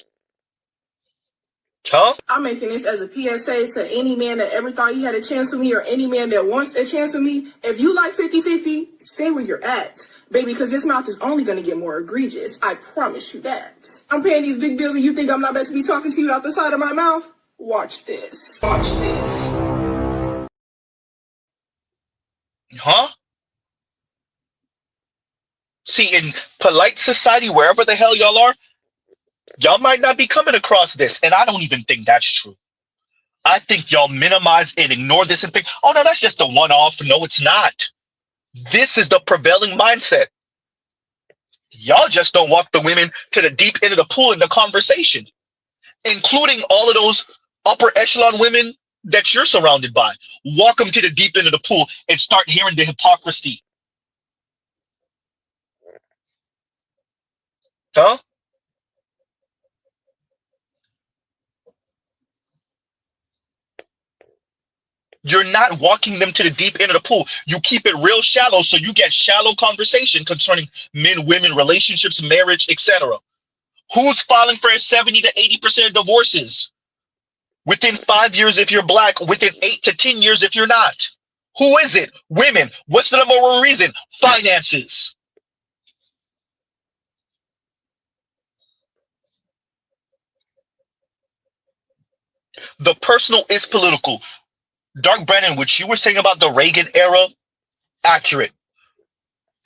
Huh? I'm making this as a PSA to any man that ever thought he had a chance with me or any man that wants a chance with me. If you like 50-50, stay where you're at, baby, because this mouth is only going to get more egregious. I promise you that. I'm paying these big bills and you think I'm not about to be talking to you out the side of my mouth? Watch this. Watch this. Huh? See, in polite society, wherever the hell y'all are, y'all might not be coming across this. And I don't even think that's true. I think y'all minimize and ignore this and think, oh no, that's just a one-off. No, it's not. This is the prevailing mindset. Y'all just don't walk the women to the deep end of the pool in the conversation, including all of those upper echelon women that you're surrounded by. Walk them to the deep end of the pool and start hearing the hypocrisy. Huh? You're not walking them to the deep end of the pool. You keep it real shallow, so you get shallow conversation concerning men, women, relationships, marriage, etc. Who's filing for 70 to 80% of divorces? Within 5 years if you're black, within 8 to 10 years if you're not. Who is it? Women. What's the number one reason? Finances. The personal is political. Dark Brandon, what you were saying about the Reagan era, accurate.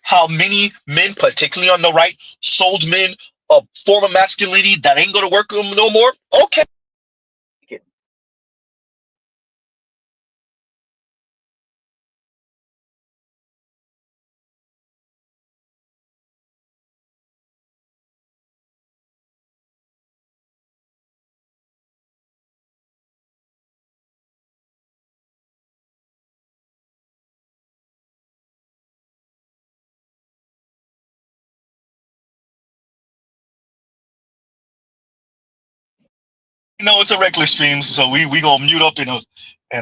How many men, particularly on the right, sold men a form of masculinity that ain't going to work no more? Okay. No, it's a regular stream, so we gonna mute up in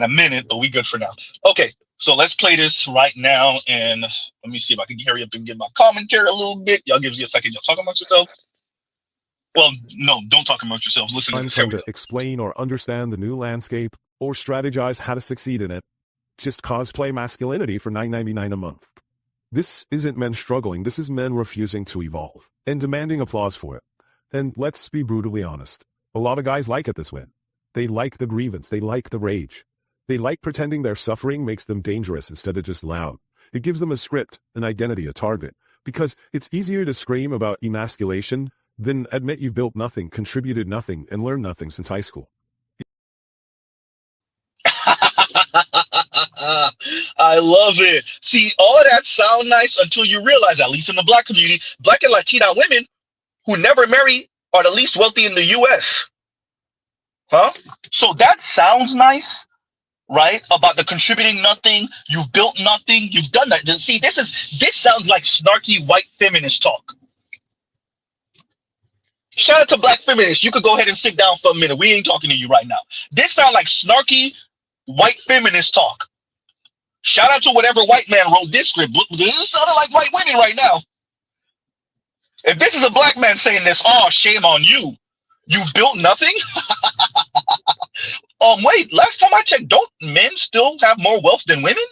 a minute, but we good for now. Okay, so let's play this right now, and let me see if I can hurry up and get my commentary a little bit. Y'all give me a second. Y'all talk amongst yourselves. Well, no, don't talk amongst yourselves. Listen to this. Here Time we to go. explain or understand the new landscape or strategize how to succeed in it. Just cosplay masculinity for $9.99 a month. This isn't men struggling, this is men refusing to evolve and demanding applause for it. And let's be brutally honest. A lot of guys like it this way. They like the grievance, they like the rage. They like pretending their suffering makes them dangerous instead of just loud. It gives them a script, an identity, a target. Because it's easier to scream about emasculation than admit you've built nothing, contributed nothing, and learned nothing since high school. I love it. See, all of that sound nice until you realize, at least in the black community, black and Latina women who never marry are the least wealthy in the US. Huh? So that sounds nice, right? About the contributing nothing, you've built nothing, you've done that. See, this sounds like snarky white feminist talk. Shout out to black feminists. You could go ahead and sit down for a minute. We ain't talking to you right now. This sounds like snarky white feminist talk. Shout out to whatever white man wrote this script. This sounded like white women right now. If this is a black man saying this, oh, shame on you. You built nothing? Wait, last time I checked, don't men still have more wealth than women?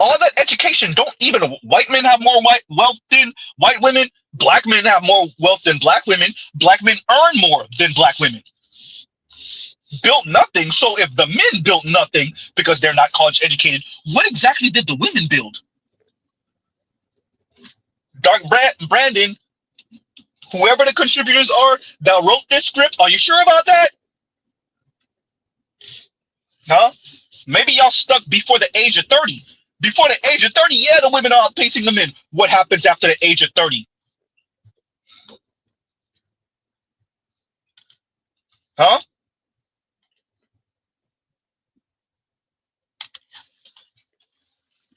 All that education, don't even white men have more wealth than white women? Black men have more wealth than black women. Black men earn more than black women. Built nothing. So if the men built nothing because they're not college educated, what exactly did the women build? Dark Brandon, whoever the contributors are that wrote this script, are you sure about that? Huh? Maybe y'all stuck before the age of 30. Before the age of 30, yeah, the women are outpacing the men. What happens after the age of 30? Huh?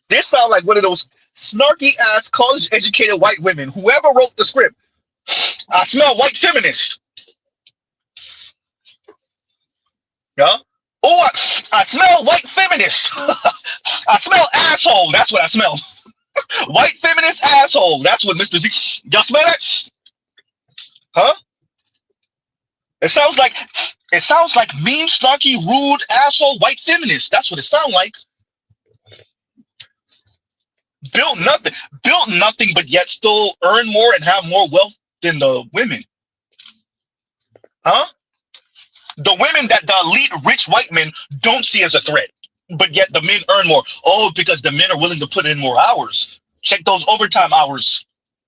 This sounds like one of those snarky ass college educated white women. Whoever wrote the script, I smell white feminist. Yeah. Oh, I smell white feminist. I smell asshole. That's what I smell. White feminist asshole. That's what Mr. Z. Y'all smell that? Huh? It sounds like It sounds like mean, snarky, rude, asshole, white feminist. That's what it sounds like. Built nothing, but yet still earn more and have more wealth than the women. Huh? The women that the elite rich white men don't see as a threat, but yet the men earn more. Oh, because the men are willing to put in more hours. Check those overtime hours.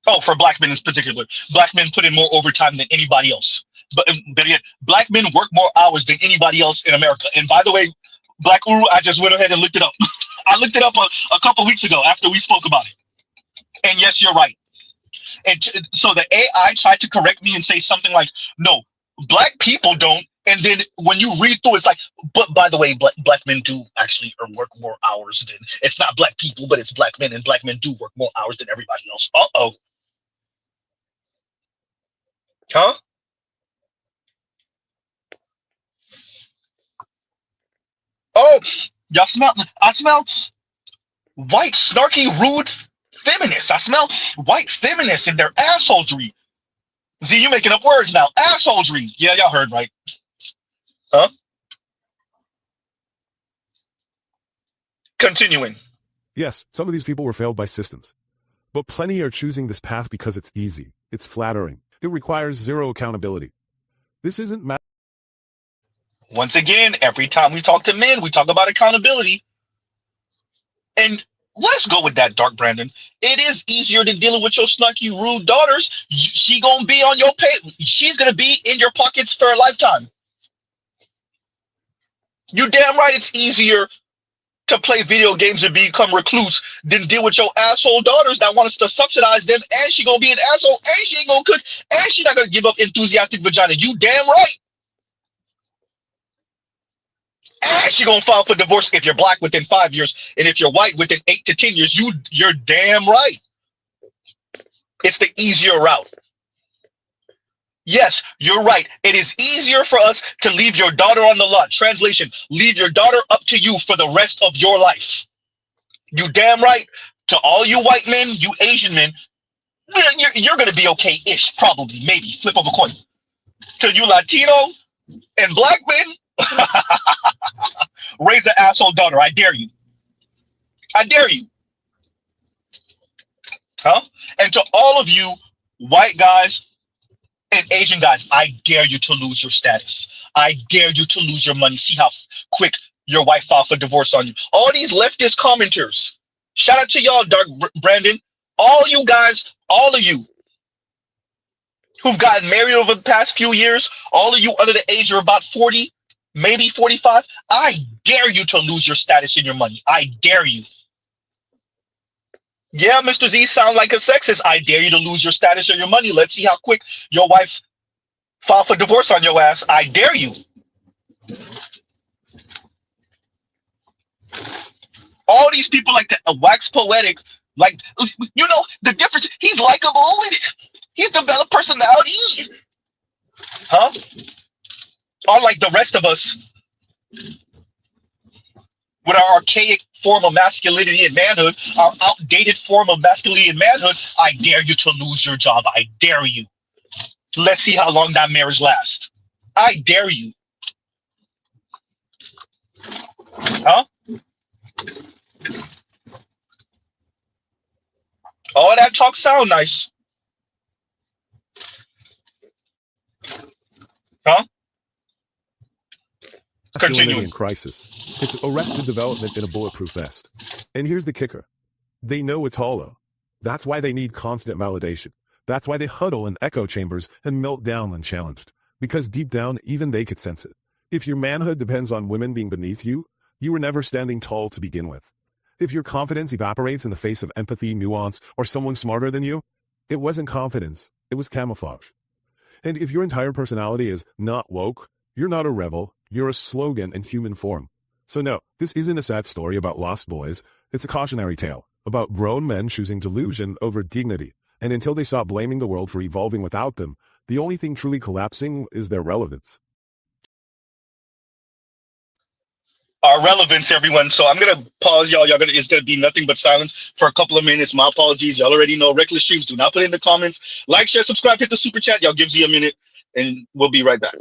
Oh, for black men in particular, black men put in more overtime than anybody else. But better yet, black men work more hours than anybody else in America. And by the way, Black Uru, I just went ahead and looked it up. I looked it up a couple weeks ago after we spoke about it. And yes, you're right. And so the AI tried to correct me and say something like, no, black people don't. And then when you read through, it's like, but by the way, black men do actually work more hours than, it's not black people, but it's black men, and black men do work more hours than everybody else. Uh-oh. Huh? Oh, y'all smell, I smell white, snarky, rude feminists. I smell white feminists and their assholery. Z, you making up words now. Assholery. Yeah, y'all heard right. Huh? Continuing. Yes, some of these people were failed by systems. But plenty are choosing this path because it's easy. It's flattering. It requires zero accountability. This isn't once again, every time we talk to men, we talk about accountability. And let's go with that, Dark Brandon. It is easier than dealing with your snarky, rude daughters. She gonna be on your pay. She's gonna be in your pockets for a lifetime. You damn right it's easier to play video games and become recluse than deal with your asshole daughters that want us to subsidize them, and she gonna be an asshole, and she ain't gonna cook, and she not gonna give up enthusiastic vagina. You damn right. And she gonna file for divorce if you're black within 5 years, and if you're white within 8 to 10 years. You're damn right. It's the easier route. Yes, you're right. It is easier for us to leave your daughter on the lot. Translation: leave your daughter up to you for the rest of your life. You damn right. To all you white men, you Asian men, you're gonna be okay-ish, probably, maybe, flip of a coin. To you Latino and black men, raise an asshole daughter. I dare you. I dare you. Huh? And to all of you white guys and Asian guys, I dare you to lose your status. I dare you to lose your money. See how quick your wife filed for divorce on you. All these leftist commenters. Shout out to y'all, Dark Brandon. All you guys, all of you who've gotten married over the past few years, all of you under the age of about 40, maybe 45, I dare you to lose your status and your money. I dare you. Yeah, Mr. Z sound like a sexist. I dare you to lose your status or your money. Let's see how quick your wife filed for divorce on your ass. I dare you. All these people like to wax poetic, like, you know, the difference. He's likable and he's developed personality. Huh? Unlike the rest of us, with our archaic form of masculinity and manhood, our outdated form of masculinity and manhood, I dare you to lose your job. I dare you. Let's see how long that marriage lasts. I dare you. Huh? All that talk sound nice. Huh? Masculinity in crisis. It's arrested development in a bulletproof vest. And here's the kicker. They know it's hollow. That's why they need constant validation. That's why they huddle in echo chambers and melt down when challenged. Because deep down, even they could sense it. If your manhood depends on women being beneath you, you were never standing tall to begin with. If your confidence evaporates in the face of empathy, nuance, or someone smarter than you, it wasn't confidence, it was camouflage. And if your entire personality is not woke, you're not a rebel, you're a slogan in human form. So no, this isn't a sad story about lost boys, it's a cautionary tale about grown men choosing delusion over dignity. And until they stop blaming the world for evolving without them, the only thing truly collapsing is their relevance. Our relevance, everyone. So I'm gonna pause, y'all. It's gonna be nothing but silence for a couple of minutes. My apologies. Y'all already know reckless streams. Do not put it in the comments. Like, share, subscribe, hit the super chat. Y'all gives you a minute, and we'll be right back.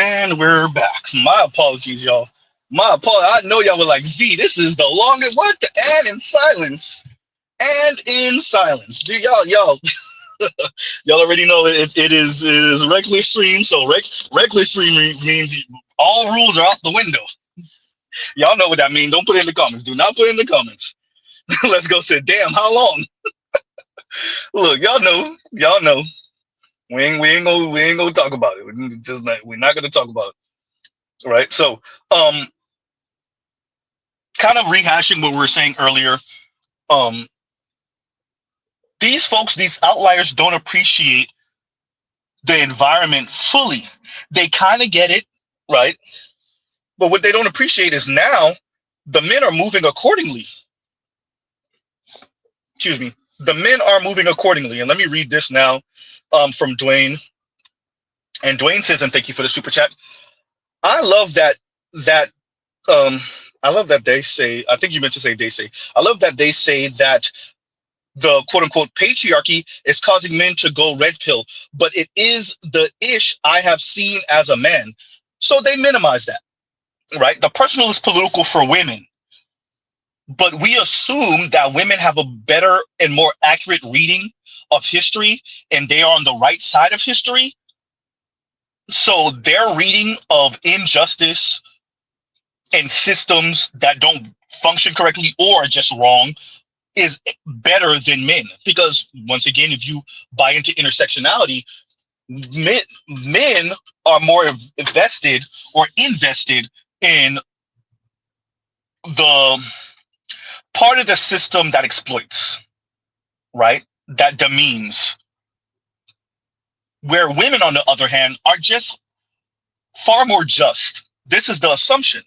And we're back. My apologies, y'all. My apologies. I know y'all were like, Z, this is the longest. What? And in silence. And in silence. Do y'all y'all already know it is regular stream. So regular stream means all rules are out the window. Y'all know what that means. Don't put it in the comments. Do not put it in the comments. Let's go sit. Damn, how long? Look, y'all know. Y'all know. We ain't gonna talk about it. We're not gonna talk about it. Right? So kind of rehashing what we were saying earlier, these folks, these outliers, don't appreciate the environment fully. They kind of get it, right? But what they don't appreciate is now the men are moving accordingly. Excuse me. The men are moving accordingly. And let me read this now from Dwayne. And Dwayne says, and thank you for the super chat. I love that I love that they say, I think you meant to say they say. I love that they say that the quote unquote patriarchy is causing men to go red pill, but it is the ish I have seen as a man. So they minimize that, right? The personal is political for women, but we assume that women have a better and more accurate reading of history and they are on the right side of history. So their reading of injustice and systems that don't function correctly or are just wrong is better than men, because once again, if you buy into intersectionality, men are more invested in the part of the system that exploits, right? That demeans. Where women, on the other hand, are just far more just. This is the assumption.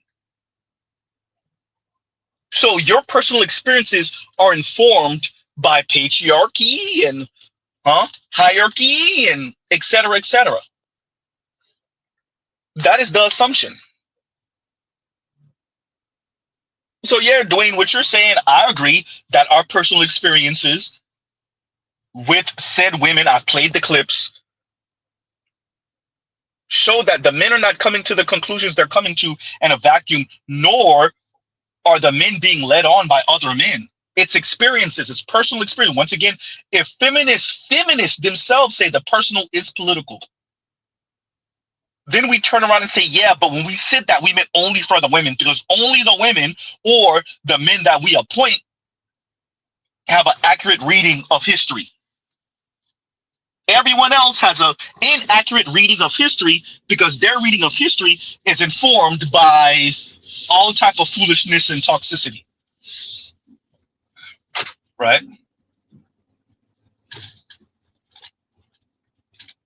So your personal experiences are informed by patriarchy and hierarchy and et cetera, et cetera. That is the assumption. So yeah, Dwayne, what you're saying, I agree that our personal experiences with said women, I've played the clips, show that the men are not coming to the conclusions they're coming to in a vacuum, nor are the men being led on by other men. It's experiences, it's personal experience. Once again, if feminists themselves say the personal is political, then we turn around and say, yeah, but when we said that, we meant only for the women, because only the women or the men that we appoint have an accurate reading of history. Everyone else has an inaccurate reading of history because their reading of history is informed by all type of foolishness and toxicity. Right?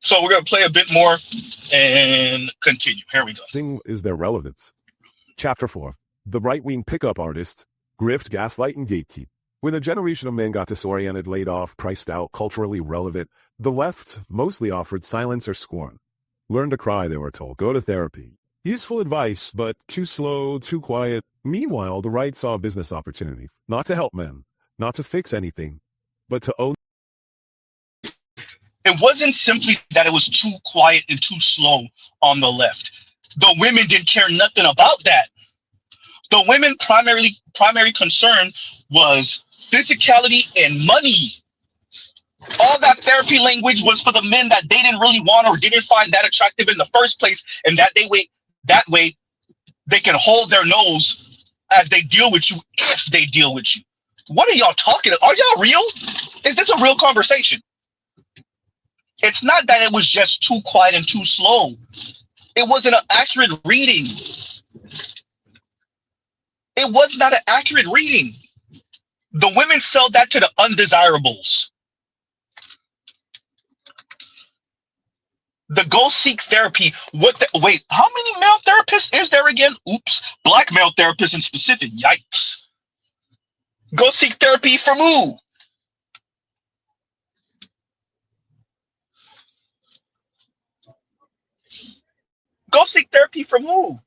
So we're going to play a bit more and continue. Here we go. Is their relevance. Chapter 4. The right-wing pickup artist, grift, gaslight, and gatekeep. When a generation of men got disoriented, laid off, priced out, culturally relevant, the left mostly offered silence or scorn. Learn to cry, they were told. Go to therapy. Useful advice, but too slow, too quiet. Meanwhile, the right saw a business opportunity. Not to help men, not to fix anything, but to own. It wasn't simply that it was too quiet and too slow on the left. The women didn't care nothing about that. The women primary concern was physicality and money. All that therapy language was for the men that they didn't really want or didn't find that attractive in the first place, and that way they can hold their nose as they deal with you, if they deal with you. What are y'all talking about? Are y'all real? Is this a real conversation? It's not that it was just too quiet and too slow. It wasn't an accurate reading. It was not an accurate reading. The women sell that to the undesirables. The go seek therapy. Wait, how many male therapists is there again? Oops, black male therapists in specific. Yikes. Go seek therapy from who? Go seek therapy from who?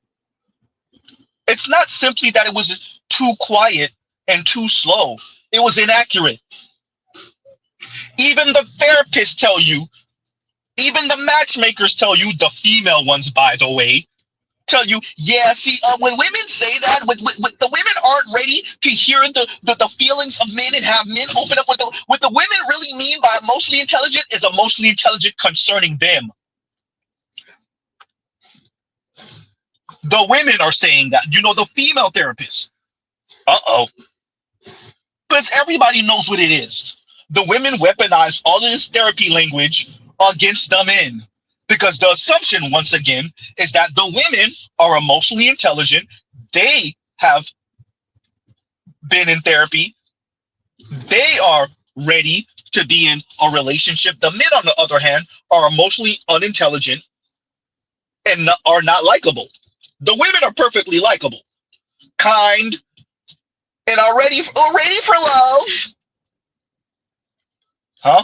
It's not simply that it was too quiet and too slow. It was inaccurate. Even the therapists tell you Even the matchmakers tell you, the female ones, by the way, tell you, yeah, see, when women say that, with the women aren't ready to hear the feelings of men and have men open up. What the women really mean by emotionally intelligent is emotionally intelligent concerning them. The women are saying that, the female therapists. Uh-oh. Because everybody knows what it is. The women weaponize all of this therapy language against the men. Because the assumption, once again, is that the women are emotionally intelligent. They have been in therapy. They are ready to be in a relationship. The men, on the other hand, are emotionally unintelligent and are not likable. The women are perfectly likable, kind, and are ready for love. Huh?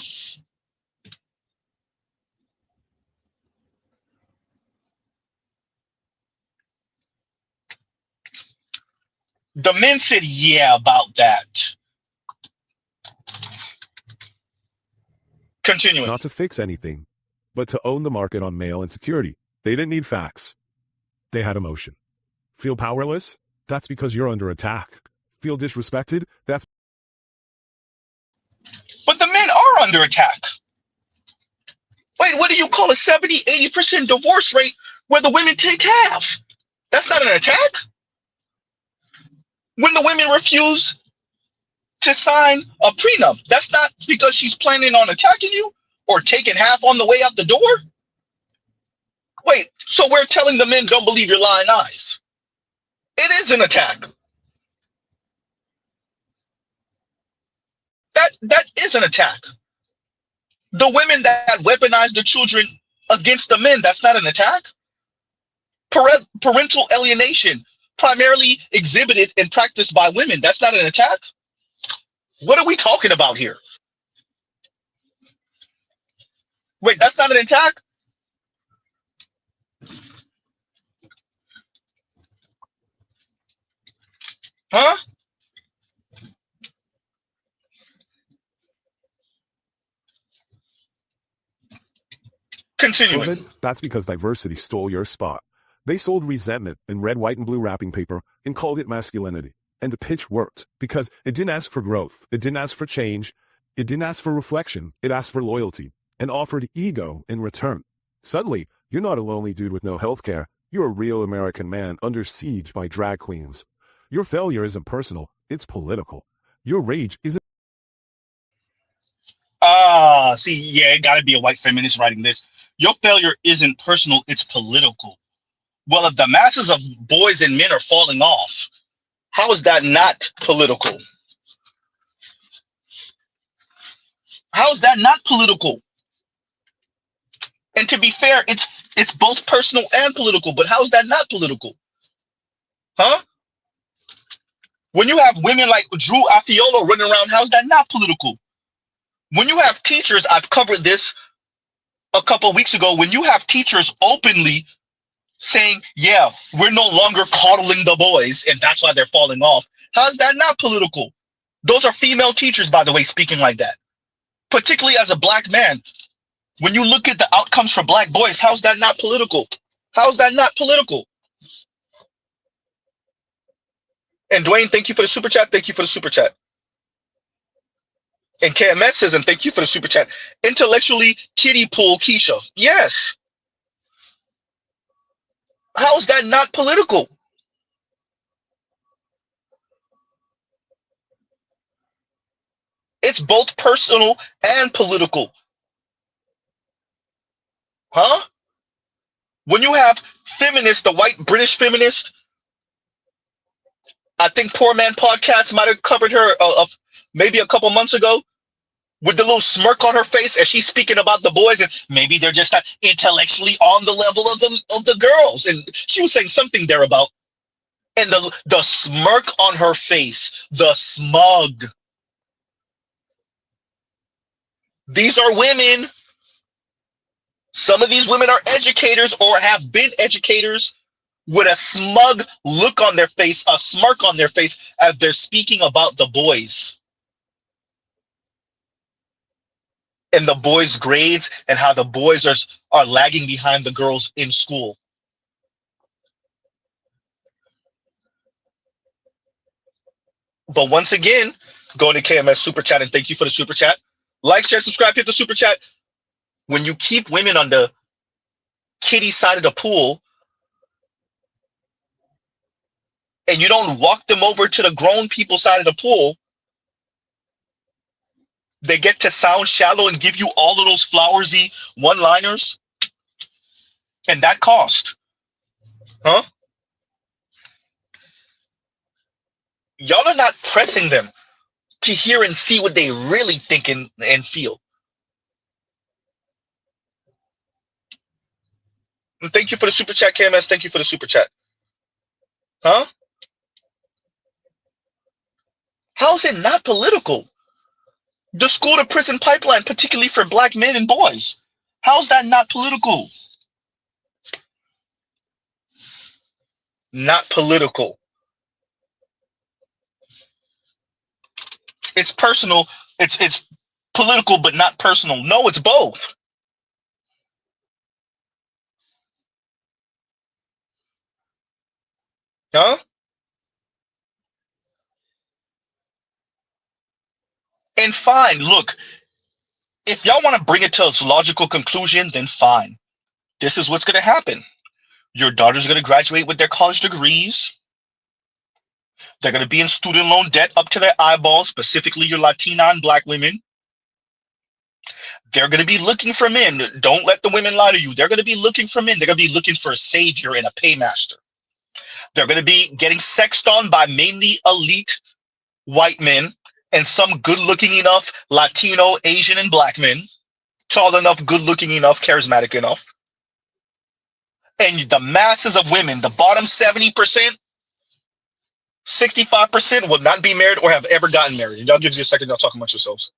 The men said, yeah, about that. Continuing. Not to fix anything, but to own the market on male insecurity. They didn't need facts. They had emotion. Feel powerless? That's because you're under attack. Feel disrespected? That's... But the men are under attack. Wait, what do you call a 70-80% divorce rate where the women take half? That's not an attack? When the women refuse to sign a prenup, that's not because she's planning on attacking you or taking half on the way out the door? Wait, so we're telling the men don't believe your lying eyes. It is an attack. That is an attack. The women that weaponize the children against the men, that's not an attack. Parental alienation, primarily exhibited and practiced by women, that's not an attack. What are we talking about here? Wait, that's not an attack? Huh? Continuing. That's because diversity stole your spot. They sold resentment in red, white, and blue wrapping paper and called it masculinity. And the pitch worked because it didn't ask for growth. It didn't ask for change. It didn't ask for reflection. It asked for loyalty and offered ego in return. Suddenly, you're not a lonely dude with no health care. You're a real American man under siege by drag queens. Your failure isn't personal. It's political. Your rage isn't... See, yeah, it got to be a white feminist writing this. Your failure isn't personal, it's political. Well, if the masses of boys and men are falling off, how is that not political? How is that not political? And to be fair, it's both personal and political, but how is that not political? Huh? When you have women like Drew Afiola running around, how's that not political? When you have teachers, I've covered this a couple of weeks ago, when you have teachers openly saying, yeah, we're no longer coddling the boys, and that's why they're falling off. How's that not political? Those are female teachers, by the way, speaking like that. Particularly as a black man, when you look at the outcomes for black boys, how's that not political? How's that not political? And Dwayne, thank you for the super chat. Thank you for the super chat. And KMS says, and thank you for the super chat. Intellectually kiddie pool Keisha. Yes. How is that not political? It's both personal and political. Huh? When you have feminists, the white British feminist, I think Poor Man Podcast might have covered her maybe a couple months ago, with the little smirk on her face as she's speaking about the boys, and maybe they're just not intellectually on the level of the girls. And she was saying something there about, and the smirk on her face, the smug. These are women. Some of these women are educators or have been educators with a smug look on their face, a smirk on their face as they're speaking about the boys. and the boys' grades and how the boys are lagging behind the girls in school. But once again, going to KMS Super Chat, and thank you for the Super Chat. Like, share, subscribe, hit the Super Chat. When you keep women on the kiddie side of the pool and you don't walk them over to the grown people side of the pool, they get to sound shallow and give you all of those flowersy one-liners. And that cost. Huh? Y'all are not pressing them to hear and see what they really think and feel. And thank you for the Super Chat, KMS. Thank you for the Super Chat. Huh? How is it not political? The school to prison pipeline, particularly for black men and boys. How's that not political? Not political. It's personal. It's political, but not personal. No, it's both. Huh? And fine, look, if y'all want to bring it to its logical conclusion, then fine. This is what's going to happen. Your daughter's going to graduate with their college degrees. They're going to be in student loan debt up to their eyeballs, specifically your Latina and black women. They're going to be looking for men. Don't let the women lie to you. They're going to be looking for men. They're going to be looking for a savior and a paymaster. They're going to be getting sexed on by mainly elite white men and some good-looking enough Latino, Asian, and black men. Tall enough, good-looking enough, charismatic enough. And the masses of women, the bottom 70%, 65% will not be married or have ever gotten married. And y'all gives you a second, y'all talk amongst yourselves.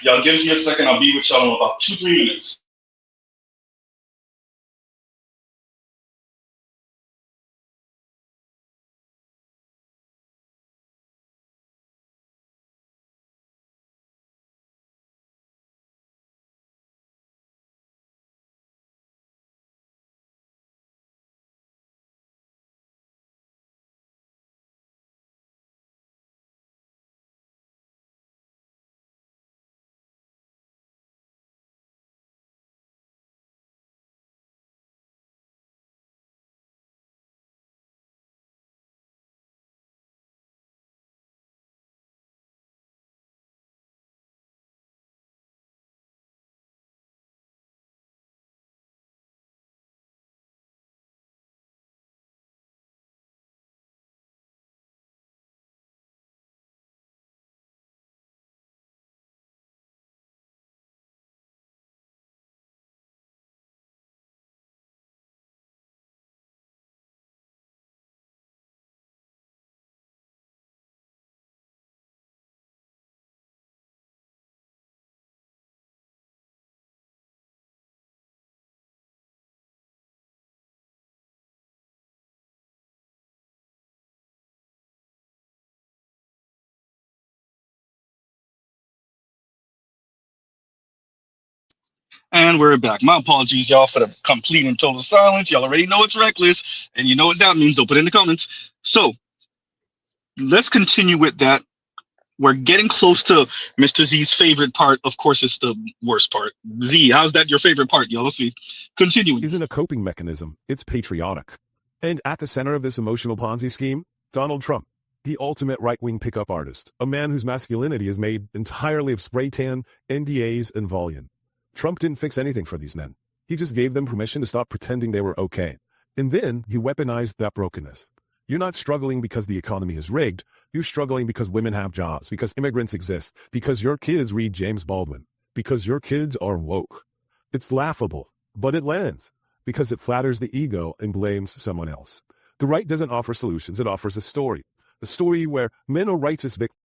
Y'all give me a second. I'll be with y'all in about 2-3 minutes. And we're back. My apologies, y'all, for the complete and total silence. Y'all already know it's reckless, and you know what that means. Don't put it in the comments. So let's continue with that. We're getting close to Mr. Z's favorite part. Of course, it's the worst part. Z, how's that your favorite part, y'all? Let's see. Continuing. Isn't a coping mechanism. It's patriotic. And at the center of this emotional Ponzi scheme, Donald Trump, the ultimate right-wing pickup artist, a man whose masculinity is made entirely of spray tan, NDAs, and volume. Trump didn't fix anything for these men. He just gave them permission to stop pretending they were okay. And then he weaponized that brokenness. You're not struggling because the economy is rigged. You're struggling because women have jobs, because immigrants exist, because your kids read James Baldwin, because your kids are woke. It's laughable, but it lands, because it flatters the ego and blames someone else. The right doesn't offer solutions, it offers a story where men are righteous victims.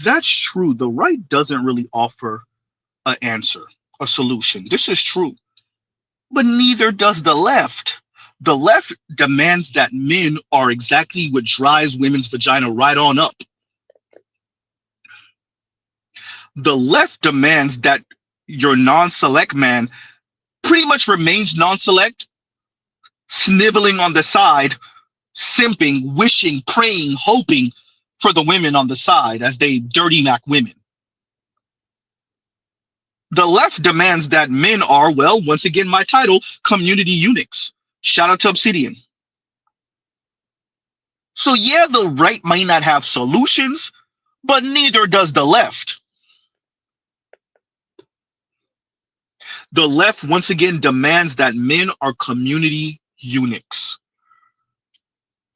That's true. The right doesn't really offer an answer, a solution. This is true. But neither does the left. The left demands that men are exactly what dries women's vagina right on up. The left demands that your non-select man pretty much remains non-select, sniveling on the side, simping, wishing, praying, hoping for the women on the side as they dirty Mac women. The left demands that men are, well, once again, my title, community eunuchs. Shout out to Obsidian. So yeah, the right might not have solutions, but neither does the left. The left, once again, demands that men are community eunuchs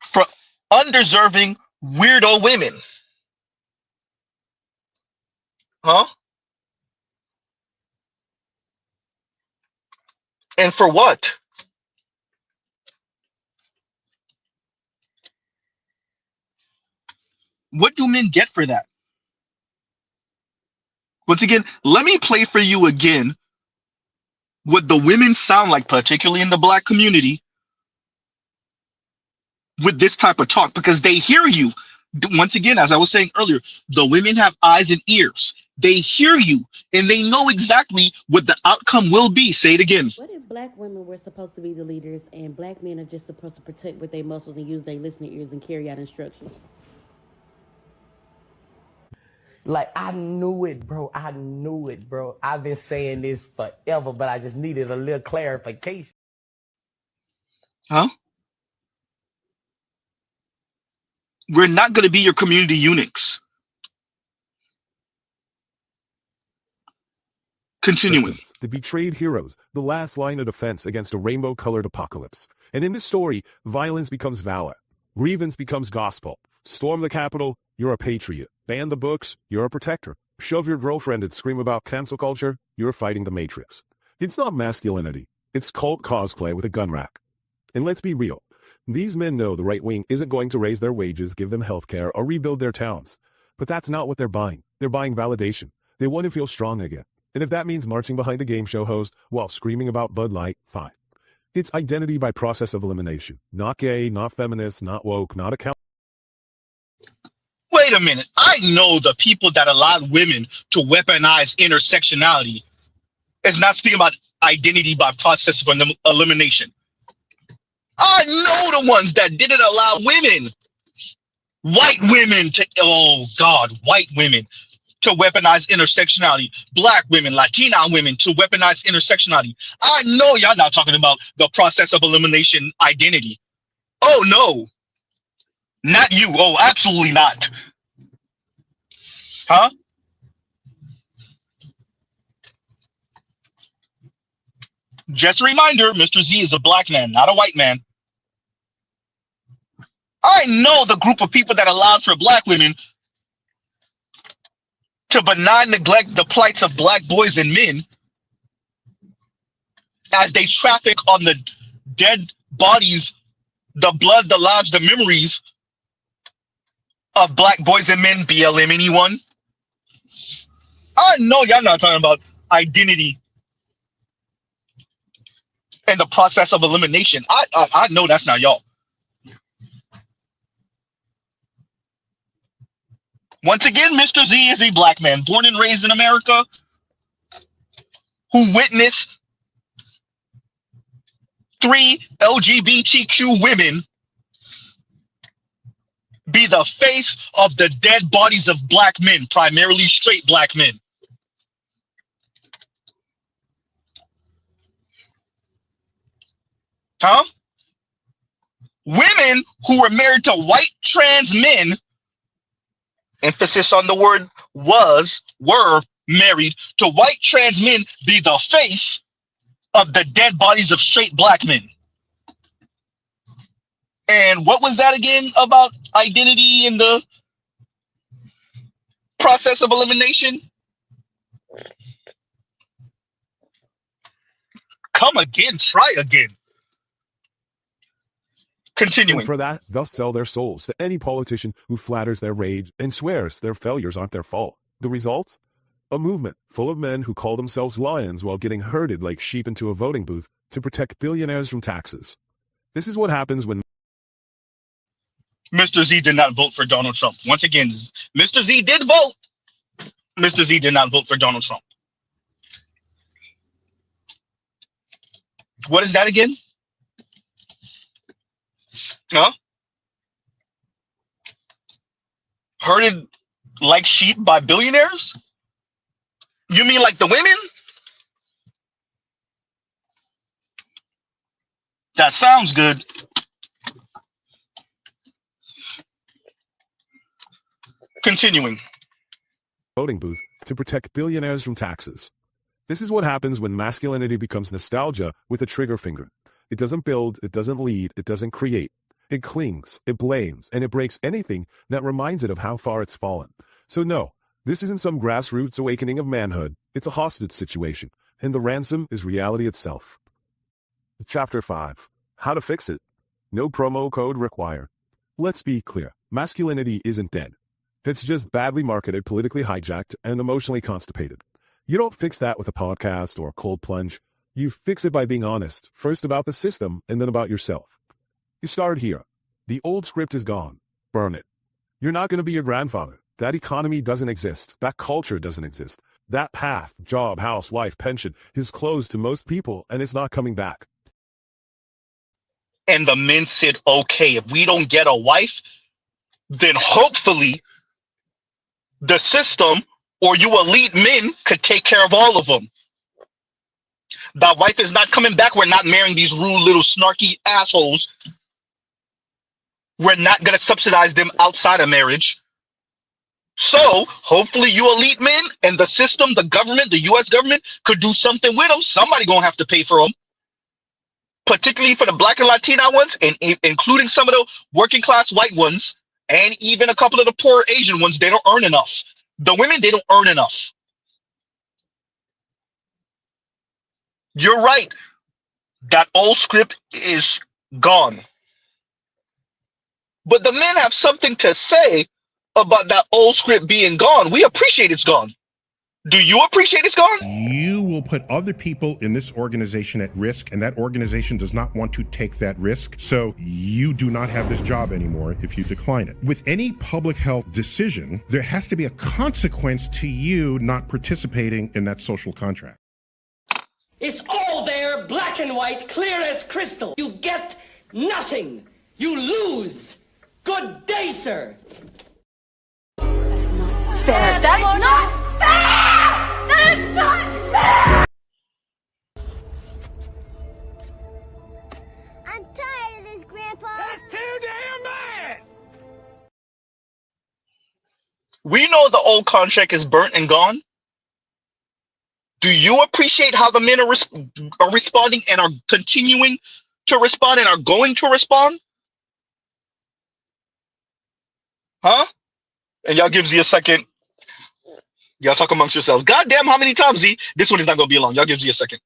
for undeserving weirdo women. Huh? And for what? What do men get for that? Once again, let me play for you again what the women sound like, particularly in the Black community, with this type of talk, because they hear you. Once again, as I was saying earlier, the women have eyes and ears. They hear you, and they know exactly what the outcome will be. Say it again. What if Black women were supposed to be the leaders and Black men are just supposed to protect with their muscles and use their listening ears and carry out instructions? Like, I knew it, bro. I knew it, bro. I've been saying this forever, but I just needed a little clarification. Huh? We're not going to be your community eunuchs. Continuing. Victims, the betrayed heroes, the last line of defense against a rainbow-colored apocalypse. And in this story, violence becomes valor. Grievance becomes gospel. Storm the Capitol, you're a patriot. Ban the books, you're a protector. Shove your girlfriend and scream about cancel culture, you're fighting the Matrix. It's not masculinity. It's cult cosplay with a gun rack. And let's be real. These men know the right wing isn't going to raise their wages, give them health care, or rebuild their towns. But that's not what they're buying. They're buying validation. They want to feel strong again. And if that means marching behind a game show host while screaming about Bud Light, fine. It's identity by process of elimination. Not gay, not feminist, not woke, not account. Wait a minute. I know the people that allow women to weaponize intersectionality is not speaking about identity by process of elimination. I know the ones that didn't allow women, white women white women to weaponize intersectionality, black women, Latina women to weaponize intersectionality. I know y'all not talking about the process of elimination identity. Oh no, not you. Oh, absolutely not. Huh? Just a reminder, Mr. Z is a black man, not a white man. I know the group of people that allowed for black women to benign neglect the plights of black boys and men as they traffic on the dead bodies, the blood, the lives, the memories of black boys and men, BLM, anyone. I know y'all not talking about identity and the process of elimination. I know that's not y'all. Once again, Mr. Z is a black man born and raised in America who witnessed 3 LGBTQ women be the face of the dead bodies of black men, primarily straight black men. Huh? Women who were married to white trans men, emphasis on the word were married to white trans men, be the face of the dead bodies of straight black men. And what was that again about identity and the process of elimination? Come again, try again. Continuing. And for that, they'll sell their souls to any politician who flatters their rage and swears their failures aren't their fault. The result? A movement full of men who call themselves lions while getting herded like sheep into a voting booth to protect billionaires from taxes. This is what happens when Mr. Z did not vote for Donald Trump. Once again, Mr. Z did vote. Mr. Z did not vote for Donald Trump. What is that again? Huh? Herded like sheep by billionaires? You mean like the women? That sounds good. Continuing. Voting booth to protect billionaires from taxes. This is what happens when masculinity becomes nostalgia with a trigger finger. It doesn't build, it doesn't lead, it doesn't create. It clings, it blames, and it breaks anything that reminds it of how far it's fallen. So no, this isn't some grassroots awakening of manhood. It's a hostage situation, and the ransom is reality itself. Chapter 5. How to fix it. No promo code required. Let's be clear. Masculinity isn't dead. It's just badly marketed, politically hijacked, and emotionally constipated. You don't fix that with a podcast or a cold plunge. You fix it by being honest, first about the system and then about yourself. You start here. The old script is gone. Burn it. You're not going to be your grandfather. That economy doesn't exist. That culture doesn't exist. That path, job, house, wife, pension is closed to most people, and it's not coming back. And the men said, okay, if we don't get a wife, then hopefully the system or you elite men could take care of all of them. That wife is not coming back. We're not marrying these rude little snarky assholes. We're not going to subsidize them outside of marriage. So hopefully you elite men and the system, the government, the US government could do something with them. Somebody going to have to pay for them. Particularly for the black and Latina ones, and including some of the working class white ones, and even a couple of the poor Asian ones. They don't earn enough. The women, they don't earn enough. You're right. That old script is gone. But the men have something to say about that old script being gone. We appreciate it's gone. Do you appreciate it's gone? You will put other people in this organization at risk, and that organization does not want to take that risk. So you do not have this job anymore if you decline it. With any public health decision, there has to be a consequence to you not participating in that social contract. It's all there, black and white, clear as crystal. You get nothing. You lose. Good day, sir. That's not fair. That is not fair! That is not fair! I'm tired of this, Grandpa. That's too damn bad! We know the old contract is burnt and gone. Do you appreciate how the men are responding and are continuing to respond and are going to respond? Huh? And y'all give Z a second. Y'all talk amongst yourselves. God damn, how many times, Z? This one is not going to be long. Y'all give Z a second.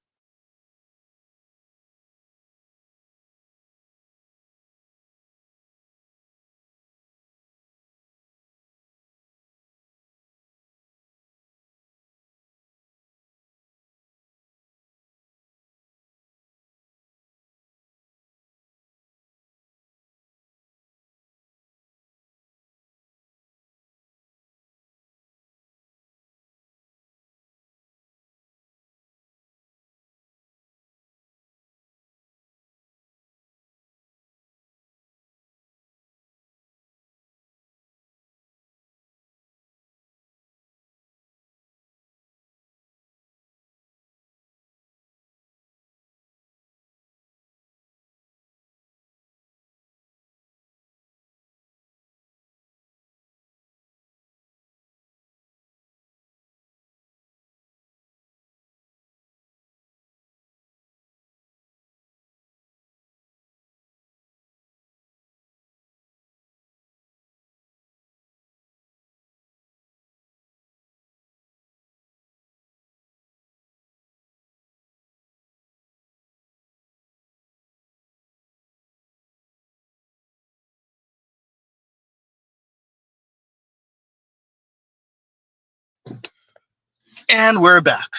And we're back.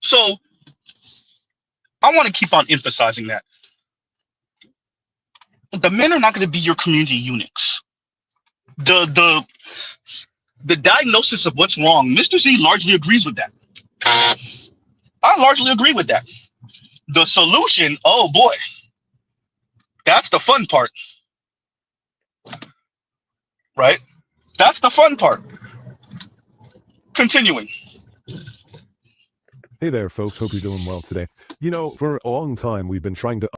So I want to keep on emphasizing that the men are not going to be your community eunuchs. The diagnosis of what's wrong, Mr. Z largely agrees with that. I largely agree with that. The solution, oh boy, that's the fun part, right? That's the fun part. Continuing. Hey there, folks. Hope you're doing well today. You know, for a long time, we've been trying to...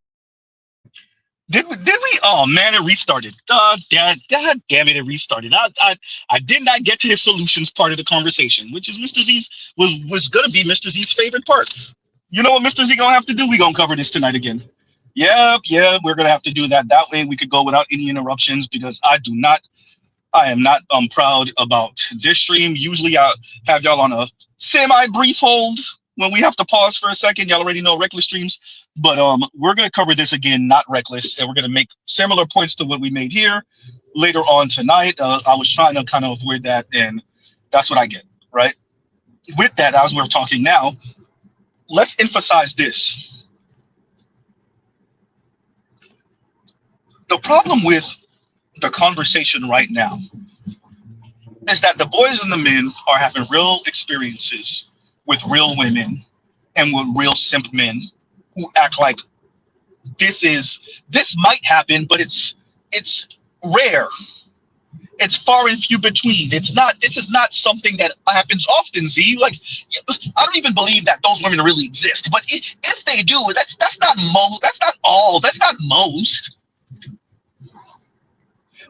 Did we? Oh man, it restarted. God damn it, it restarted. I did not get to his solutions part of the conversation, which is Mr. Z's was gonna be Mr. Z's favorite part. You know what Mr. Z gonna have to do? We gonna cover this tonight again. Yep, we're gonna have to do that. That way we could go without any interruptions because I am not proud about this stream. Usually I have y'all on a semi-brief hold when we have to pause for a second. Y'all already know reckless streams, but we're gonna cover this again, not reckless, and we're gonna make similar points to what we made here later on tonight. I was trying to kind of avoid that, and that's what I get, right? With that, as we're talking now, let's emphasize this. The problem with the conversation right now is that the boys and the men are having real experiences with real women and with real simp men who act like this might happen, but it's rare. It's far and few between. This is not something that happens often, Z. Like, I don't even believe that those women really exist. But if they do, that's not most. That's not all. That's not most.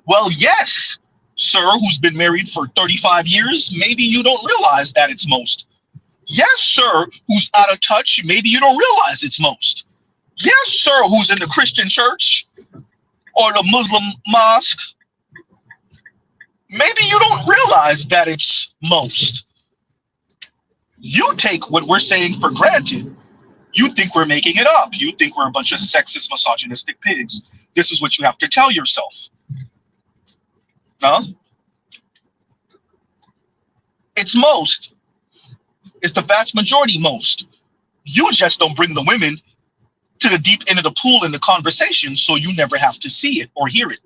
Well, yes, sir, who's been married for 35 years, maybe you don't realize that it's most. Yes, sir, who's out of touch, maybe you don't realize it's most. Yes, sir, who's in the Christian church or the Muslim mosque, maybe you don't realize that it's most. You take what we're saying for granted. You think we're making it up. You think we're a bunch of sexist, misogynistic pigs. This is what you have to tell yourself. Huh? It's most. It's the vast majority most. You just don't bring the women to the deep end of the pool in the conversation, so you never have to see it or hear it.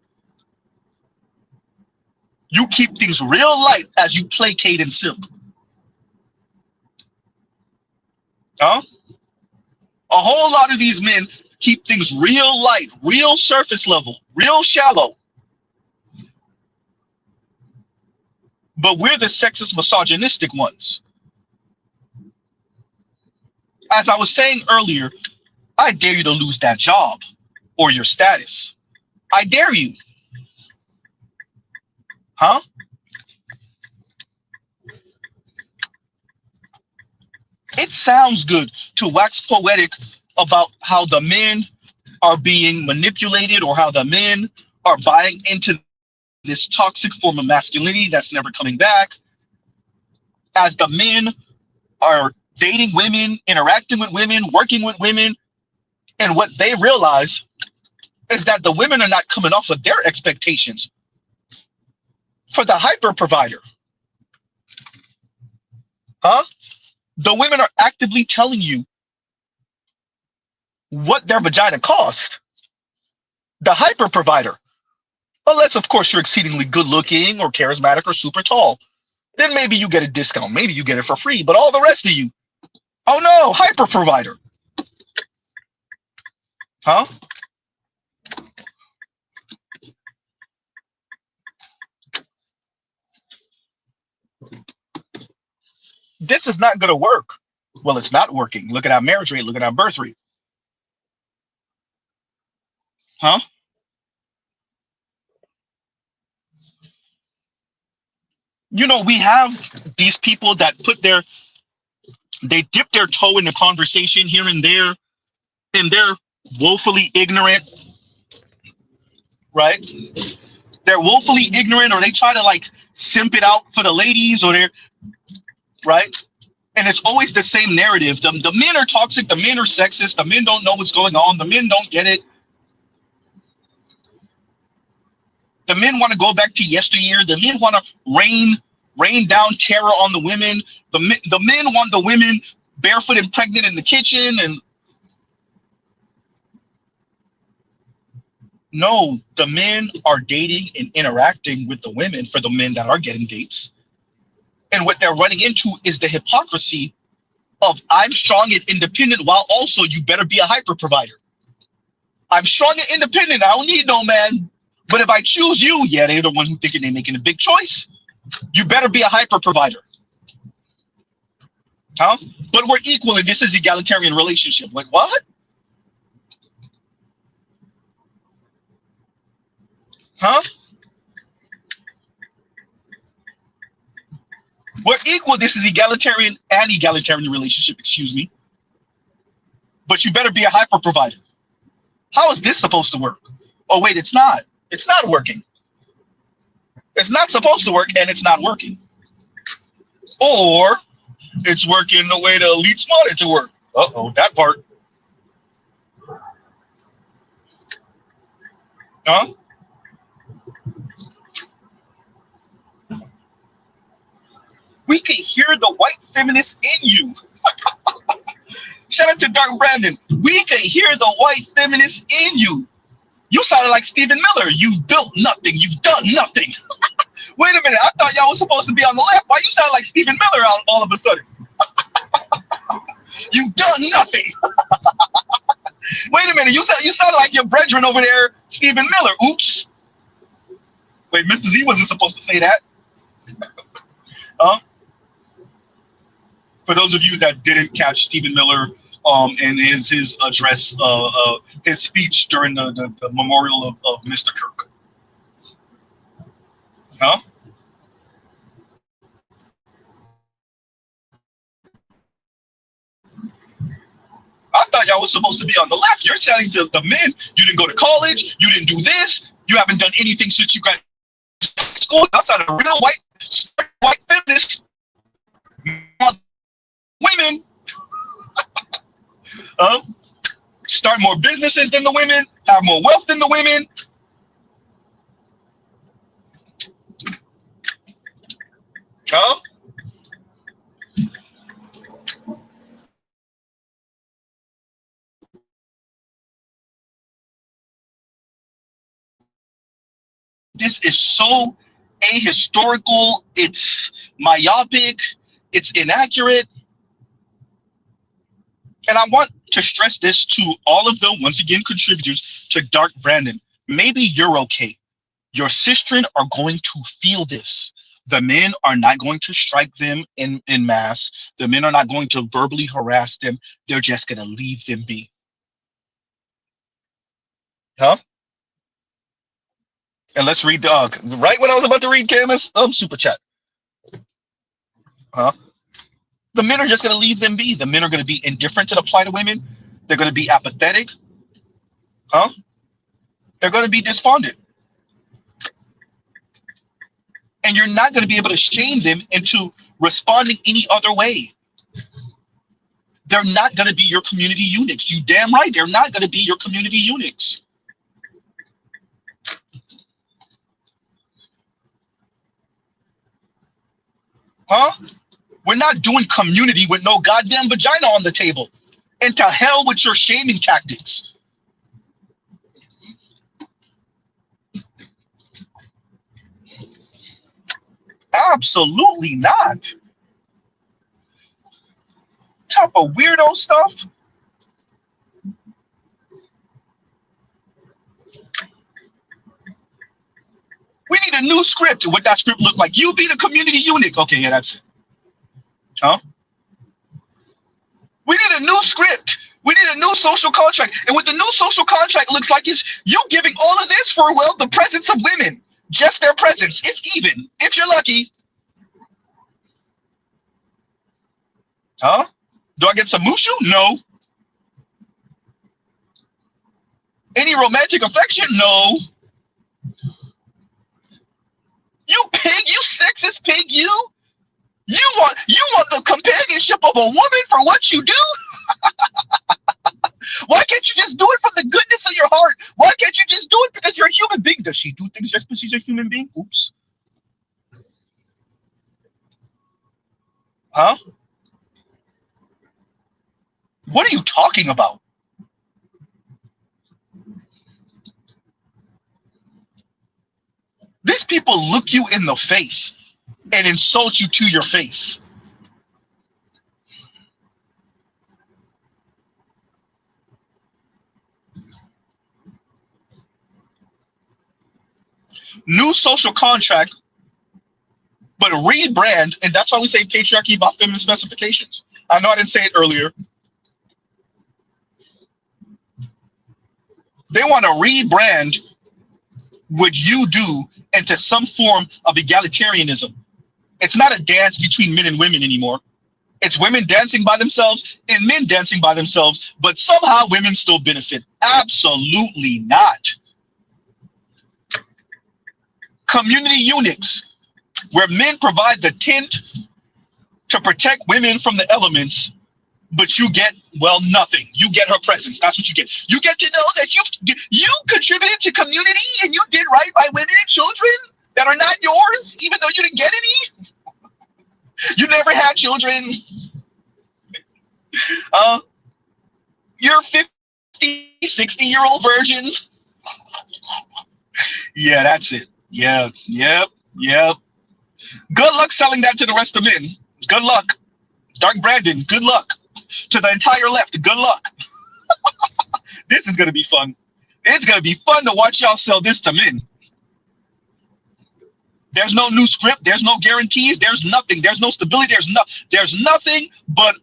You keep things real light as you placate and simp. Huh? A whole lot of these men keep things real light, real surface level, real shallow. But we're the sexist, misogynistic ones. As I was saying earlier, I dare you to lose that job or your status. I dare you. Huh? It sounds good to wax poetic about how the men are being manipulated or how the men are buying into this toxic form of masculinity that's never coming back. As the men are dating women, interacting with women, working with women, and what they realize is that the women are not coming off of their expectations for the hyper provider. Huh? The women are actively telling you what their vagina cost. The hyper provider. Unless, of course, you're exceedingly good looking or charismatic or super tall. Then maybe you get a discount. Maybe you get it for free. But all the rest of you, oh no, hyper provider. Huh? This is not going to work. Well, it's not working. Look at our marriage rate. Look at our birth rate. Huh? You know, we have these people that they dip their toe in the conversation here and there, and they're woefully ignorant, right? They're woefully ignorant, or they try to like simp it out for the ladies, or they're right. And it's always the same narrative. The men are toxic, the men are sexist, the men don't know what's going on, the men don't get it. The men want to go back to yesteryear. The men want to rain down terror on the women. The men want the women barefoot and pregnant in the kitchen. And no, the men are dating and interacting with the women for the men that are getting dates. And what they're running into is the hypocrisy of I'm strong and independent while also you better be a hyper provider. I'm strong and independent. I don't need no man. But if I choose you, yeah, they're the one who thinking they're making a big choice. You better be a hyper provider. Huh? But we're equal and this is egalitarian relationship. Like what? Huh? We're equal. This is egalitarian and egalitarian relationship, excuse me. But you better be a hyper provider. How is this supposed to work? Oh, wait, it's not. It's not working. It's not supposed to work, and it's not working. Or it's working the way the elites want it to work. Uh-oh, that part. Huh? We can hear the white feminist in you. Shout out to Dark Brandon. We can hear the white feminist in you. You sounded like Stephen Miller. You've built nothing. You've done nothing. Wait a minute. I thought y'all was supposed to be on the left. Why you sound like Stephen Miller all of a sudden? You've done nothing. Wait a minute. You sound like your brethren over there, Stephen Miller. Oops. Wait, Mr. Z wasn't supposed to say that. Huh? For those of you that didn't catch Stephen Miller in his address, his speech during the memorial of Mr. Kirk. Huh? I thought y'all was supposed to be on the left. You're saying to the men, you didn't go to college, you didn't do this, you haven't done anything since you got to school. Outside of real white feminists, women, start more businesses than the women, have more wealth than the women. Huh? This is so ahistorical. It's myopic. It's inaccurate. And I want to stress this to all of the, once again, contributors to Dark Brandon. Maybe you're okay. Your sistren are going to feel this. The men are not going to strike them in mass. The men are not going to verbally harass them. They're just going to leave them be. Huh? And let's read the, right when I was about to read Camus, super chat. Huh? The men are just going to leave them be. The men are going to be indifferent to the plight of women. They're going to be apathetic. Huh? They're going to be despondent. And you're not going to be able to shame them into responding any other way. They're not going to be your community eunuchs. You damn right, they're not going to be your community eunuchs. Huh? We're not doing community with no goddamn vagina on the table. And to hell with your shaming tactics. Absolutely not. Type of weirdo stuff. We need a new script. What that script look like? You be the community eunuch. Okay, yeah, that's it. Huh? We need a new script. We need a new social contract. And what the new social contract looks like is you giving all of this for, well, the presence of women. Just their presence, if you're lucky. Huh? Do I get some mushu? No. Any romantic affection? No. You pig, you sexist pig, you. You want the companionship of a woman for what you do? Why can't you just do it from the goodness of your heart? Why can't you just do it because you're a human being? Does she do things just because she's a human being? Oops. Huh? What are you talking about? These people look you in the face and insult you to your face. New social contract, but rebrand, and that's why we say patriarchy about feminine specifications. I know I didn't say it earlier. They want to rebrand what you do into some form of egalitarianism. It's not a dance between men and women anymore. It's women dancing by themselves and men dancing by themselves, but somehow women still benefit. Absolutely not. Community eunuchs, where men provide the tent to protect women from the elements, but you get, well, nothing. You get her presence. That's what you get. You get to know that you contributed to community and you did right by women and children that are not yours, even though you didn't get any. You never had children. You're a 50, 60-year-old virgin. Yeah, that's it. Yeah, yep. Good luck selling that to the rest of men. Good luck. Dark Brandon, good luck. To the entire left, good luck. This is going to be fun. It's going to be fun to watch y'all sell this to men. There's no new script. There's no guarantees. There's nothing. There's no stability. There's nothing but,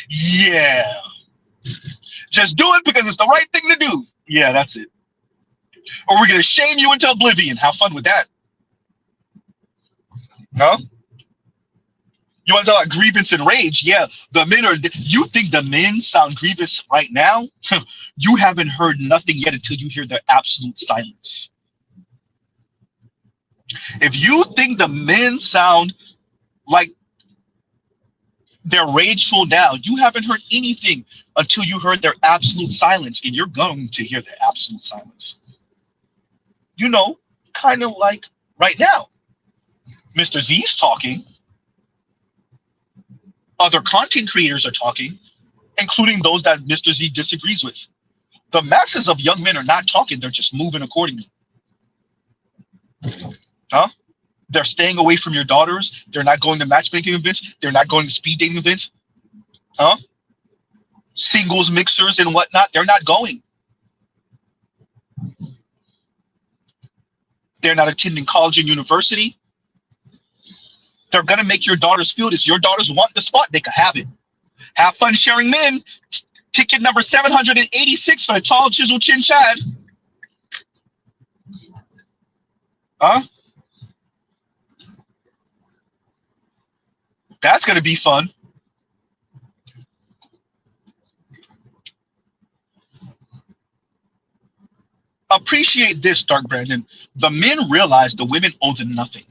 yeah. Just do it because it's the right thing to do. Yeah, that's it. Or we're going to shame you into oblivion. Have fun with that. Huh? You want to talk about grievance and rage? Yeah, the men are. You think the men sound grievous right now? You haven't heard nothing yet until you hear their absolute silence. If you think the men sound like they're rageful now, you haven't heard anything until you heard their absolute silence, and you're going to hear their absolute silence. You know, kind of like right now. Mr. Z's talking. Other content creators are talking, including those that Mr. Z disagrees with. The masses of young men are not talking, they're just moving accordingly. Huh? They're staying away from your daughters. They're not going to matchmaking events. They're not going to speed dating events. Huh? Singles mixers and whatnot. They're not going. They're not attending college and university. They're going to make your daughters feel this. Your daughters want the spot. They can have it. Have fun sharing men. Ticket number 786 for the tall, chiseled chin Chad. Huh? That's going to be fun. Appreciate this, Dark Brandon. The men realize the women owe them nothing.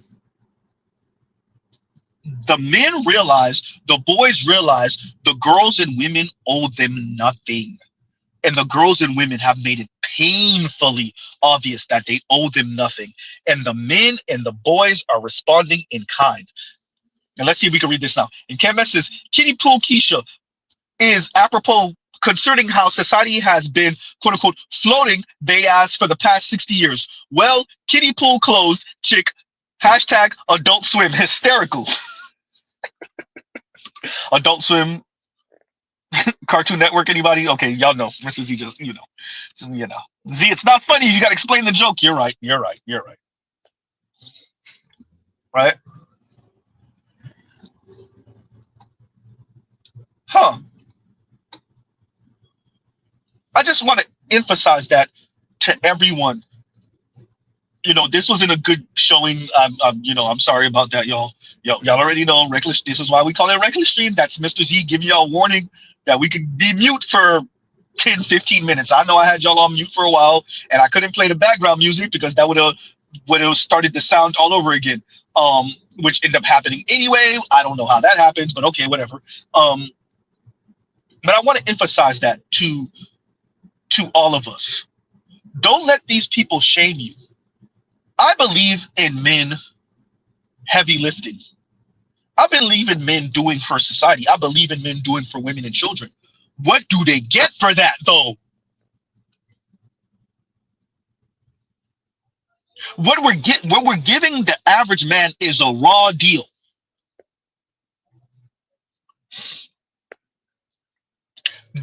The men realize, the boys realize the girls and women owe them nothing. And the girls and women have made it painfully obvious that they owe them nothing. And the men and the boys are responding in kind. And let's see if we can read this now. And Canvas says, Kiddie Pool Keisha is apropos concerning how society has been, quote unquote, floating they ass for the past 60 years. Well, kiddie pool closed, chick, hashtag Adult Swim, hysterical. Adult Swim, Cartoon Network, anybody? Okay, y'all know. Mr. Z just, So, Z, it's not funny. You got to explain the joke. You're right. You're right. You're right. Right? Huh. I just want to emphasize that to everyone. This wasn't a good showing. I'm sorry about that, y'all. Y'all already know reckless. This is why we call it a reckless stream. That's Mr. Z giving y'all a warning that we could be mute for 10, 15 minutes. I know I had y'all on mute for a while, and I couldn't play the background music because that would have started the sound all over again. Which ended up happening anyway. I don't know how that happened, but okay, whatever. But I want to emphasize that to all of us. Don't let these people shame you. I believe in men heavy lifting. I believe in men doing for society. I believe in men doing for women and children. What do they get for that, though? What we're giving the average man is a raw deal.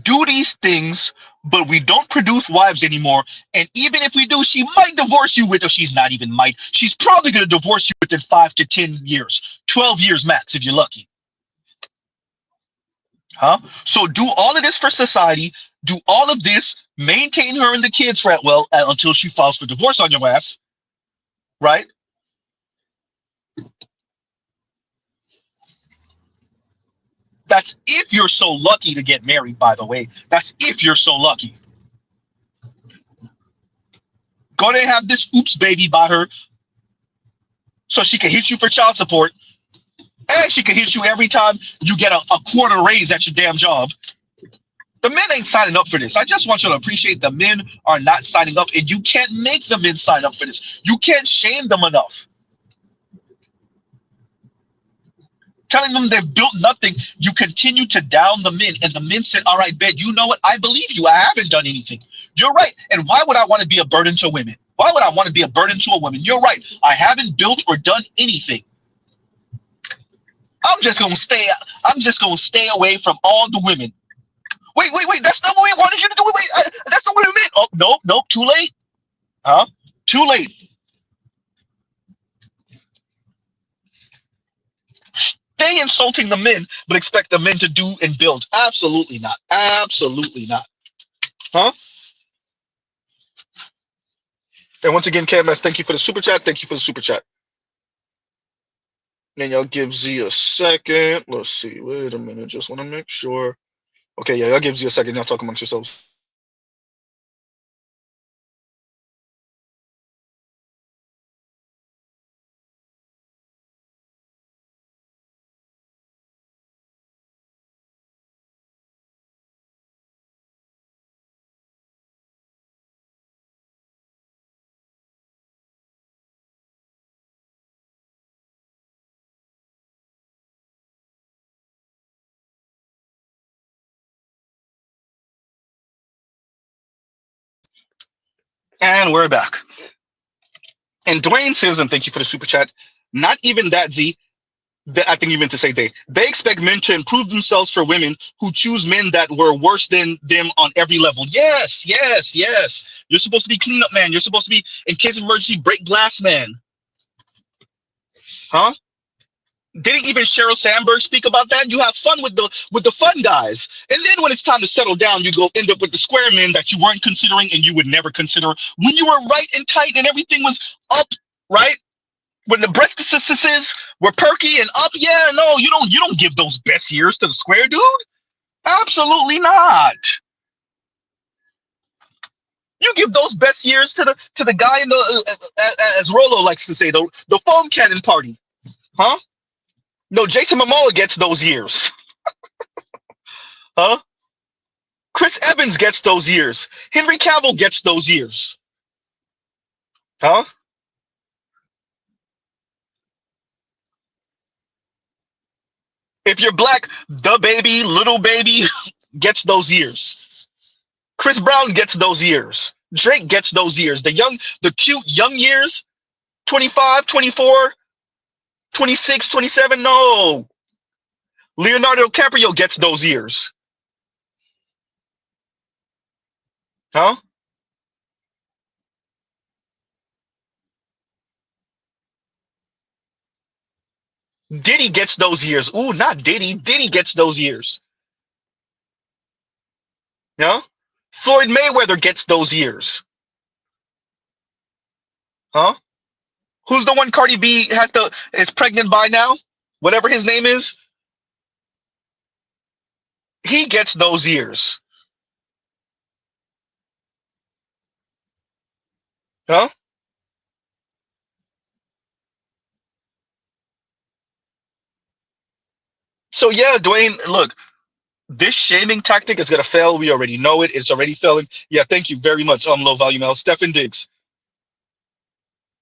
Do these things, but we don't produce wives anymore. And even if we do, she might divorce you with, or she's not even might. She's probably going to divorce you within 5 to 10 years, 12 years max, if you're lucky. Huh? So do all of this for society. Do all of this, maintain her and the kids for until she files for divorce on your ass. Right? That's if you're so lucky to get married, by the way. That's if you're so lucky. Go there and have this oops baby by her so she can hit you for child support. And she can hit you every time you get a quarter raise at your damn job. The men ain't signing up for this. I just want you to appreciate the men are not signing up, and you can't make the men sign up for this. You can't shame them enough. Telling them they've built nothing, you continue to down the men, and the men said, all right, bet, you know what? I believe you. I haven't done anything. You're right. And why would I want to be a burden to women? Why would I want to be a burden to a woman? You're right. I haven't built or done anything. I'm just gonna stay away from all the women. Wait, that's not what we wanted you to do. Wait, that's not what we meant. Oh, nope, too late. Huh? Too late. Stay insulting the men, but expect the men to do and build. Absolutely not. Absolutely not. Huh? And once again, KMS, thank you for the super chat. Thank you for the super chat. And y'all give Z a second. Let's see. Wait a minute. Just want to make sure. Okay, yeah, y'all give Z a second. Y'all talk amongst yourselves. And we're back. And Dwayne says, and thank you for the super chat, not even that, Z. I think you meant to say they. They expect men to improve themselves for women who choose men that were worse than them on every level. Yes, yes, yes. You're supposed to be cleanup man. You're supposed to be, in case of emergency, break glass man. Huh? Didn't even Sheryl Sandberg speak about that? You have fun with the fun guys, and then when it's time to settle down, you go end up with the square men that you weren't considering and you would never consider when you were right and tight and everything was up, right? When the breastises were perky and up, yeah, no, you don't give those best years to the square dude. Absolutely not. You give those best years to the guy in the as Rolo likes to say, the foam cannon party, huh? No, Jason Momoa gets those years, huh? Chris Evans gets those years. Henry Cavill gets those years, huh? If you're black, the baby, little baby gets those years. Chris Brown gets those years. Drake gets those years. The cute young years, 25, 24, 26, 27, no. Leonardo DiCaprio gets those years. Huh? Diddy gets those years. Ooh, not Diddy. Diddy gets those years. Yeah? Floyd Mayweather gets those years. Huh? Who's the one Cardi B is pregnant by now? Whatever his name is. He gets those years. Huh? So yeah, Dwayne, look, this shaming tactic is gonna fail. We already know it. It's already failing. Yeah, thank you very much. Low volume L. Stefan Diggs.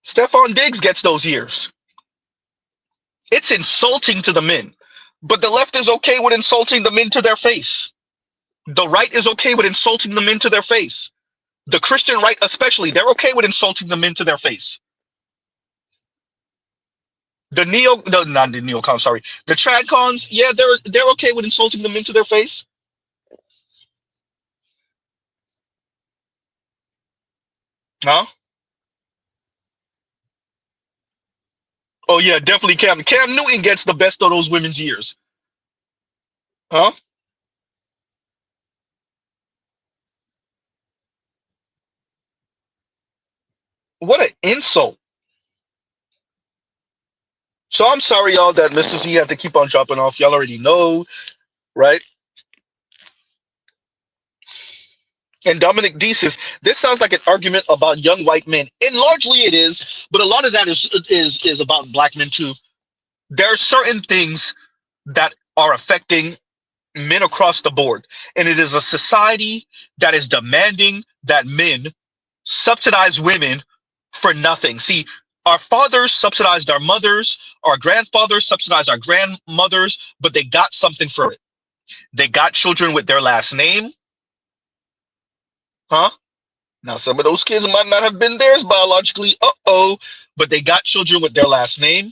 Stefan Diggs gets those years. It's insulting to the men. But the left is okay with insulting the men to their face. The right is okay with insulting the men to their face. The Christian right especially, they're okay with insulting the men to their face. The not the neocons, sorry. The tradcons, yeah, they're okay with insulting the men to their face. Huh? Oh yeah, definitely Cam. Cam Newton gets the best of those women's years. Huh? What an insult. So I'm sorry, y'all, that Mr. Z had to keep on dropping off. Y'all already know, right? And Dominic D says, this sounds like an argument about young white men. And largely it is, but a lot of that is about black men too. There are certain things that are affecting men across the board. And it is a society that is demanding that men subsidize women for nothing. See, our fathers subsidized our mothers, our grandfathers subsidized our grandmothers, but they got something for it. They got children with their last name. Huh? Now, some of those kids might not have been theirs biologically, but they got children with their last name.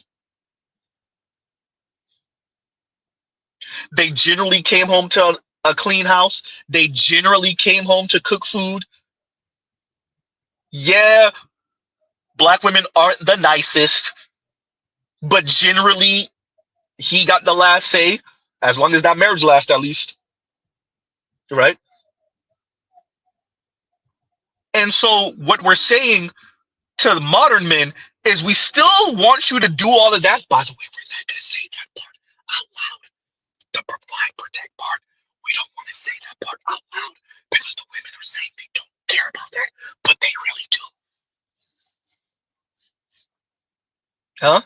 They generally came home to a clean house. They generally came home to cook food. Yeah, black women aren't the nicest, but generally, he got the last say, as long as that marriage lasts, at least. Right? And so, what we're saying to the modern men is we still want you to do all of that. By the way, we're not going to say that part out loud. The provide, protect part. We don't want to say that part out loud because the women are saying they don't care about that, but they really do. Huh?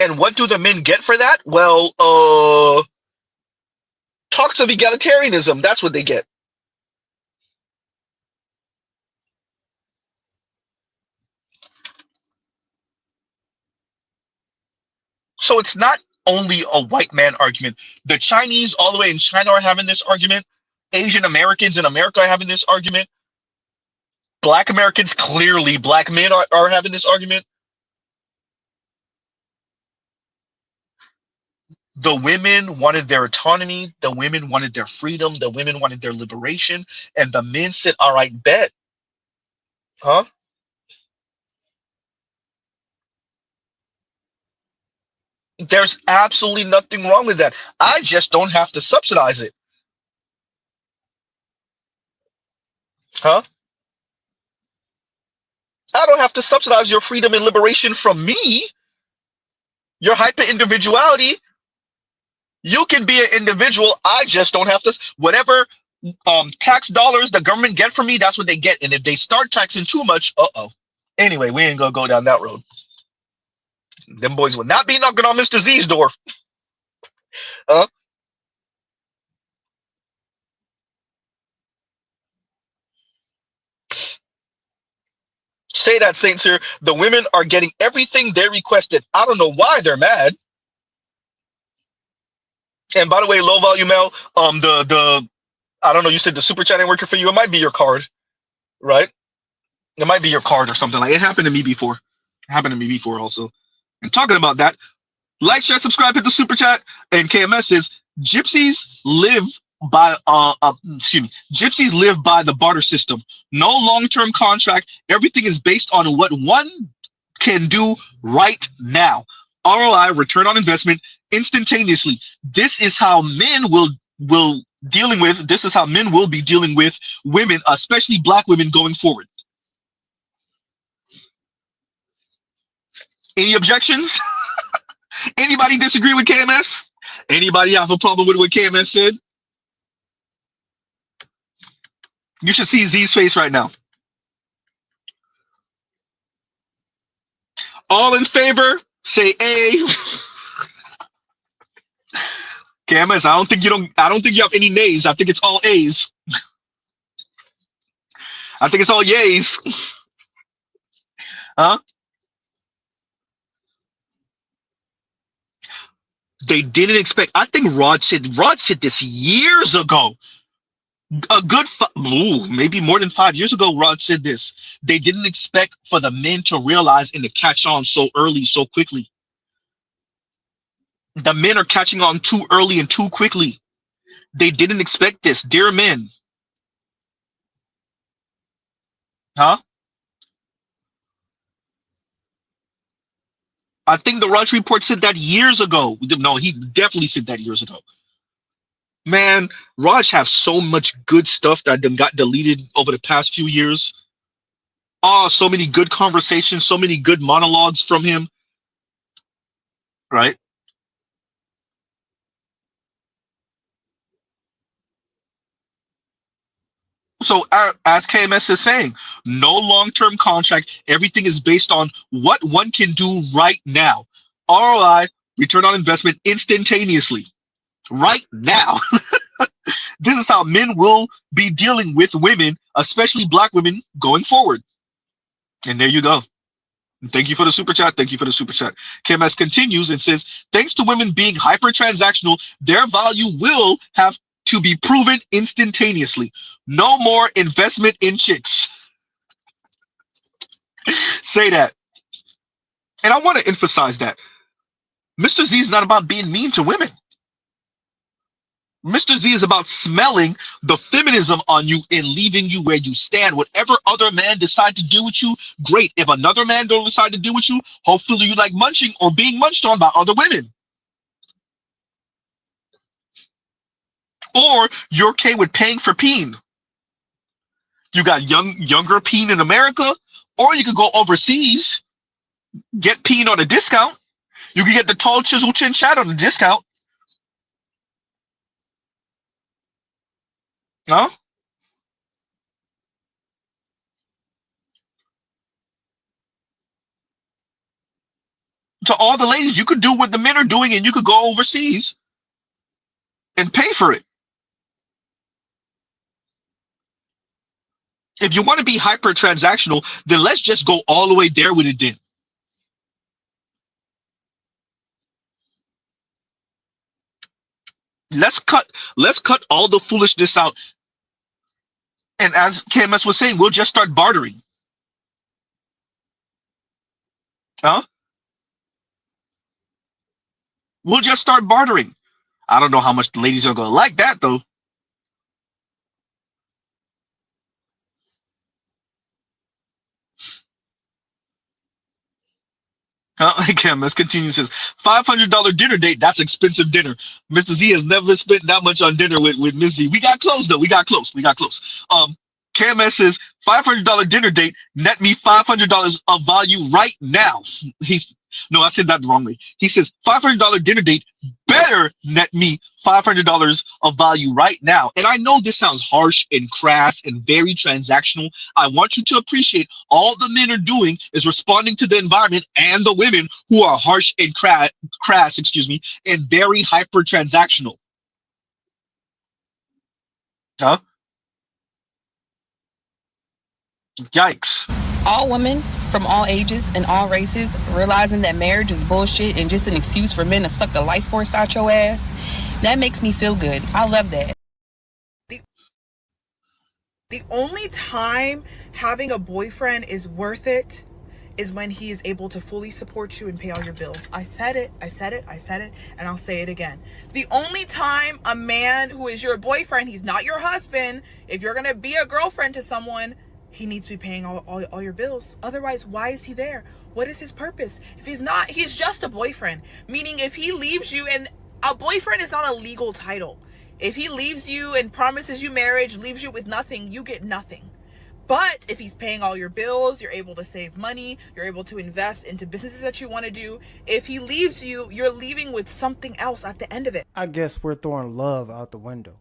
And what do the men get for that? Well, talks of egalitarianism. That's what they get. So it's not only a white man argument. The Chinese all the way in China are having this argument. Asian Americans in America are having this argument. Black Americans, clearly black men are having this argument. The women wanted their autonomy, the women wanted their freedom, the women wanted their liberation, and the men said, all right, bet. Huh? There's absolutely nothing wrong with that. I just don't have to subsidize it. Huh? I don't have to subsidize your freedom and liberation from me. Your hyper individuality. You can be an individual. I just don't have to. Whatever tax dollars the government get from me, that's what they get. And if they start taxing too much, uh-oh. Anyway, we ain't gonna go down that road. Them boys will not be knocking on Mr. Z's door. Huh? Say that, Saint Sir. The women are getting everything they requested. I don't know why they're mad. And by the way, low volume L, the I don't know, you said the super chat ain't working for you. It might be your card, right? It might be your card or something. Like it happened to me before. It happened to me before also. And talking about that, like, share, subscribe, hit the super chat. And KMS says gypsies live by gypsies live by the barter system. No long-term contract. Everything is based on what one can do right now. ROI, return on investment, instantaneously. This is how men will dealing with. This is how men will be dealing with women, especially black women, going forward. Any objections? Anybody disagree with KMS? Anybody have a problem with what KMS said? You should see Z's face right now. All in favor, say A. KMS, I don't think you have any nays. I think it's all A's. I think it's all yays. Huh? They didn't expect. I think Rod said this years ago. A good maybe more than 5 years ago, Rod said this. They didn't expect for the men to realize and to catch on so early, so quickly. The men are catching on too early and too quickly. They didn't expect this, dear men. Huh? I think the Raj report said that years ago. No, he definitely said that years ago. Man, Raj have so much good stuff that got deleted over the past few years. Oh, so many good conversations, so many good monologues from him. Right? So as KMS is saying, no long-term contract. Everything is based on what one can do right now. ROI, return on investment, instantaneously. Right now. This is how men will be dealing with women, especially black women, going forward. And there you go. Thank you for the super chat. Thank you for the super chat. KMS continues and says, thanks to women being hyper-transactional, their value will have to be proven instantaneously. No more investment in chicks. Say that. And I want to emphasize that. Mr. Z is not about being mean to women. Mr. Z is about smelling the feminism on you and leaving you where you stand. Whatever other man decide to do with you, great. If another man don't decide to do with you, hopefully you like munching or being munched on by other women. Or you're okay with paying for peen. You got younger peen in America, or you could go overseas, get peen on a discount. You can get the tall chisel chin chat on a discount. Huh? To all the ladies, you could do what the men are doing and you could go overseas and pay for it. If you want to be hyper transactional, then let's just go all the way there with it then. Let's cut all the foolishness out. And as KMS was saying, we'll just start bartering. Huh? We'll just start bartering. I don't know how much the ladies are gonna like that though. Again, let's continue. Says $500 dinner date. That's expensive dinner. Mr. Z has never spent that much on dinner with Miss Z. We got close though. We got close. We got close. KMS says $500 dinner date. Net me $500 of value right now. He's no, I said that wrongly. He says $500 dinner date better net me $500 of value right now. And I know this sounds harsh and crass and very transactional. I want you to appreciate all the men are doing is responding to the environment and the women who are harsh and crass, and very hyper transactional. Huh? Yikes. All women from all ages and all races realizing that marriage is bullshit and just an excuse for men to suck the life force out your ass, that makes me feel good. I love that. The only time having a boyfriend is worth it is when he is able to fully support you and pay all your bills. I said it, and I'll say it again. The only time a man who is your boyfriend, he's not your husband, if you're gonna be a girlfriend to someone, he needs to be paying all your bills. Otherwise, why is he there? What is his purpose? If he's not, he's just a boyfriend. Meaning if he leaves you, and a boyfriend is not a legal title. If he leaves you and promises you marriage, leaves you with nothing, you get nothing. But if he's paying all your bills, you're able to save money, you're able to invest into businesses that you want to do. If he leaves you, you're leaving with something else at the end of it. I guess we're throwing love out the window.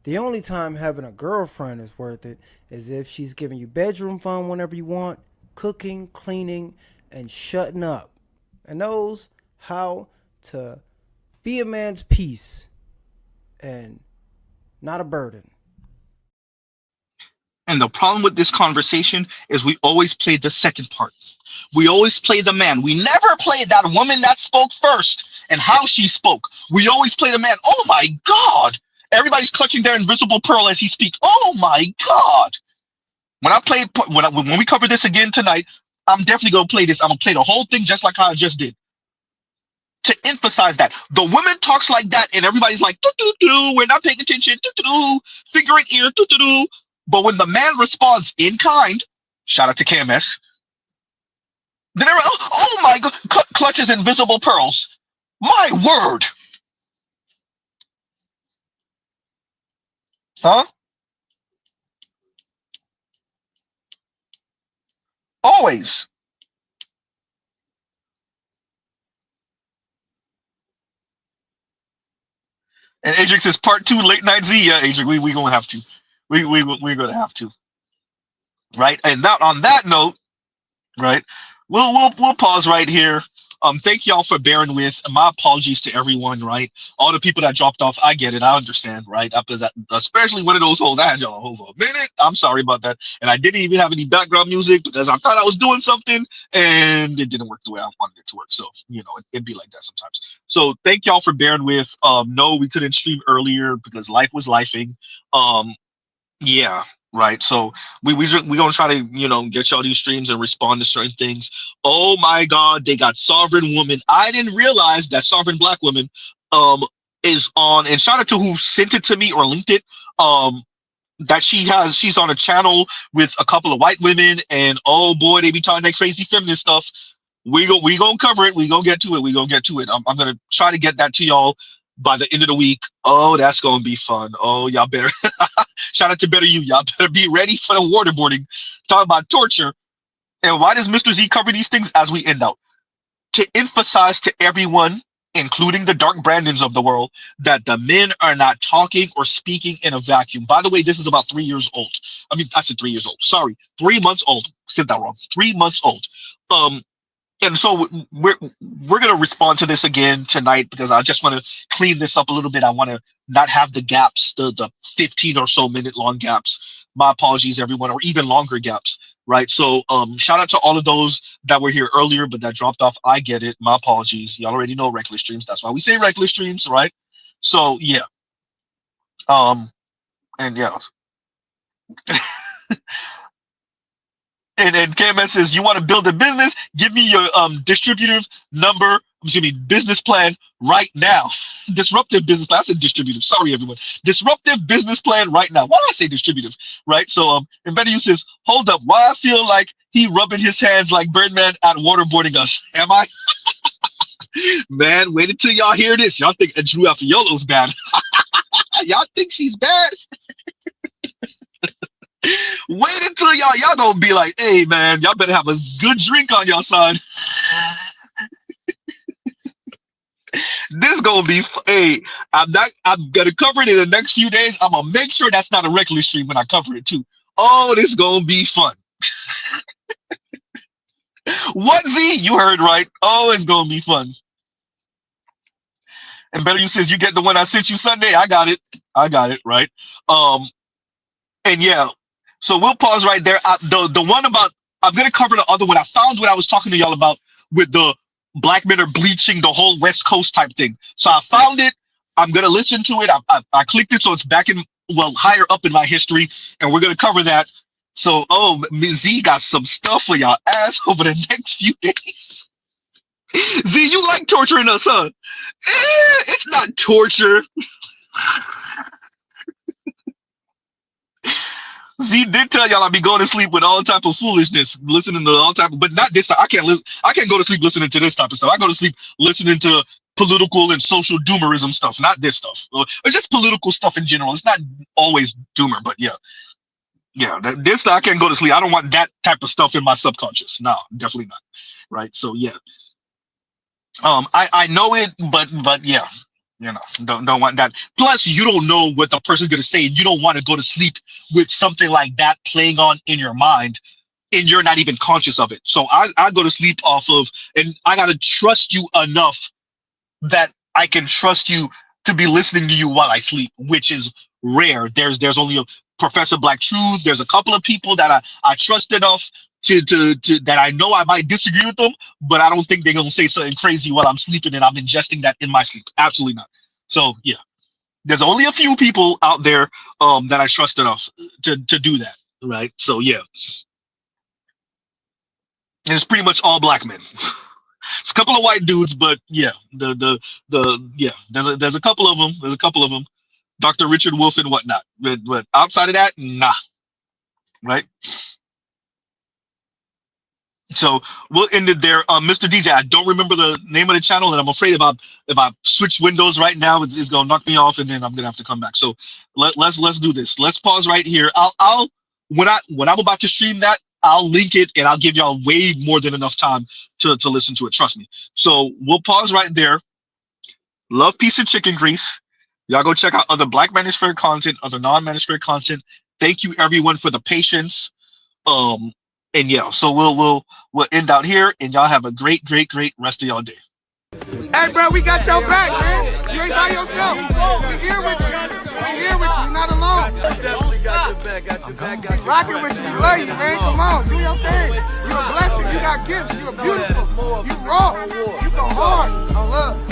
The only time having a girlfriend is worth it is if she's giving you bedroom fun whenever you want, cooking, cleaning, and shutting up, and knows how to be a man's peace and not a burden. And the problem with this conversation is we always play the second part. We always play the man. We never play that woman that spoke first and how she spoke. We always play the man. Oh my God. Everybody's clutching their invisible pearl as he speaks. Oh my God. When we cover this again tonight, I'm definitely going to play this. I'm going to play the whole thing just like how I just did. To emphasize that. The woman talks like that and everybody's like, doo-doo-doo, we're not paying attention, doo-doo-doo, fingering ear, doo-doo-doo. But when the man responds in kind, shout out to KMS, then everyone, oh my God, clutches invisible pearls. My word. Huh? Always. And Adric says part 2 late night Z. Yeah, Adric, we gonna have to. We're gonna have to. Right? And that on that note, right, we'll pause right here. Thank y'all for bearing with. My apologies to everyone, right? All the people that dropped off, I get it, I understand, right? Especially one of those holes, I had y'all hold for a minute. I'm sorry about that. And I didn't even have any background music because I thought I was doing something and it didn't work the way I wanted it to work. So, it'd be like that sometimes. So thank y'all for bearing with. No, we couldn't stream earlier because life was lifing. Yeah, right. So we're gonna try to get y'all these streams and respond to certain things. Oh my God, they got Sovereign Woman. I didn't realize that Sovereign Black Woman is on, and shout out to who sent it to me or linked it. That she's on a channel with a couple of white women, and oh boy, they be talking that crazy feminist stuff. We gonna cover it. We gonna get to it. I'm gonna try to get that to y'all by the end of the week. Oh, that's gonna be fun. Oh, y'all better shout out to Better You. Y'all better be ready for the waterboarding. Talking about torture. And why does Mr. Z cover these things as we end out? To emphasize to everyone, including the Dark Brandons of the world, that the men are not talking or speaking in a vacuum. By the way, this is about 3 years old. I mean, I said 3 years old. Sorry, 3 months old. Said that wrong. 3 months old. And so we're going to respond to this again tonight because I just want to clean this up a little bit. I want to not have the gaps, the 15 or so minute long gaps. My apologies, everyone, or even longer gaps, right? So shout out to all of those that were here earlier, but that dropped off. I get it. My apologies. You already know reckless streams. That's why we say reckless streams, right? So yeah. And yeah. And KMS says, you want to build a business? Give me your distributive number, business plan right now. Disruptive business plan. I said distributive. Sorry, everyone. Disruptive business plan right now. Why did I say distributive? Right? So, and Better You says, hold up. Why I feel like he rubbing his hands like Birdman at waterboarding us? Am I? Man, wait until y'all hear this. Y'all think Drew Affiolo's bad. Y'all think she's bad? Wait until y'all gonna be like, hey man, y'all better have a good drink on your side. This gonna be hey, I'm gonna cover it in the next few days. I'm gonna make sure that's not a regular stream when I cover it too. Oh, this gonna be fun. What, Z? You heard right. Oh, it's gonna be fun. And Better You says, you get the one I sent you Sunday. I got it, right? And yeah, so we'll pause right there. The one about, I'm going to cover the other one. I found what I was talking to y'all about with the black men are bleaching the whole West Coast type thing. So I found it. I'm going to listen to it. I clicked it, so it's back in, well, higher up in my history, and we're going to cover that. So, oh, Ms. Z got some stuff for y'all ass over the next few days. Z, you like torturing us, huh? It's not torture. Z did tell y'all I'd be going to sleep with all type of foolishness, listening to all type of, but not this time. I can't go to sleep listening to this type of stuff. I go to sleep listening to political and social doomerism stuff, not this stuff, or just political stuff in general. It's not always doomer, but yeah. This stuff I can't go to sleep. I don't want that type of stuff in my subconscious. No, definitely not. Right. So yeah. I know it, but yeah. You know, don't want that. Plus, you don't know what the person's gonna say. You don't want to go to sleep with something like that playing on in your mind, and you're not even conscious of it. So I go to sleep off of, and I gotta trust you enough that I can trust you to be listening to you while I sleep, which is rare. There's only a Professor Black Truth. There's a couple of people that I trust enough to that I know I might disagree with them, but I don't think they're gonna say something crazy while I'm sleeping and I'm ingesting that in my sleep. Absolutely not. So yeah, there's only a few people out there that I trust enough to do that, right? So yeah, it's pretty much all black men. It's a couple of white dudes, but yeah, there's a couple of them. There's a couple of them, Dr. Richard Wolf and whatnot. But outside of that, nah, right? So we'll end it there. Mr. DJ, I don't remember the name of the channel, and I'm afraid if I switch windows right now, it's gonna knock me off, and then I'm gonna have to come back. So let's do this. Let's pause right here. I'll when I'm about to stream that, I'll link it, and I'll give y'all way more than enough time to listen to it. Trust me. So we'll pause right there. Love, peace, and chicken grease. Y'all go check out other Black Manosphere content, other non-Manosphere content. Thank you everyone for the patience. And yeah, so we'll end out here, and y'all have a great rest of y'all day. Hey, bro, we got your back, man. You ain't by yourself. We here with you. We here with you. You're not alone. Definitely got your back. Got your back. Rocking with you. We love you, man. Come on, do your thing. You're a blessing. You got gifts. You're beautiful. You raw. You go hard. I love.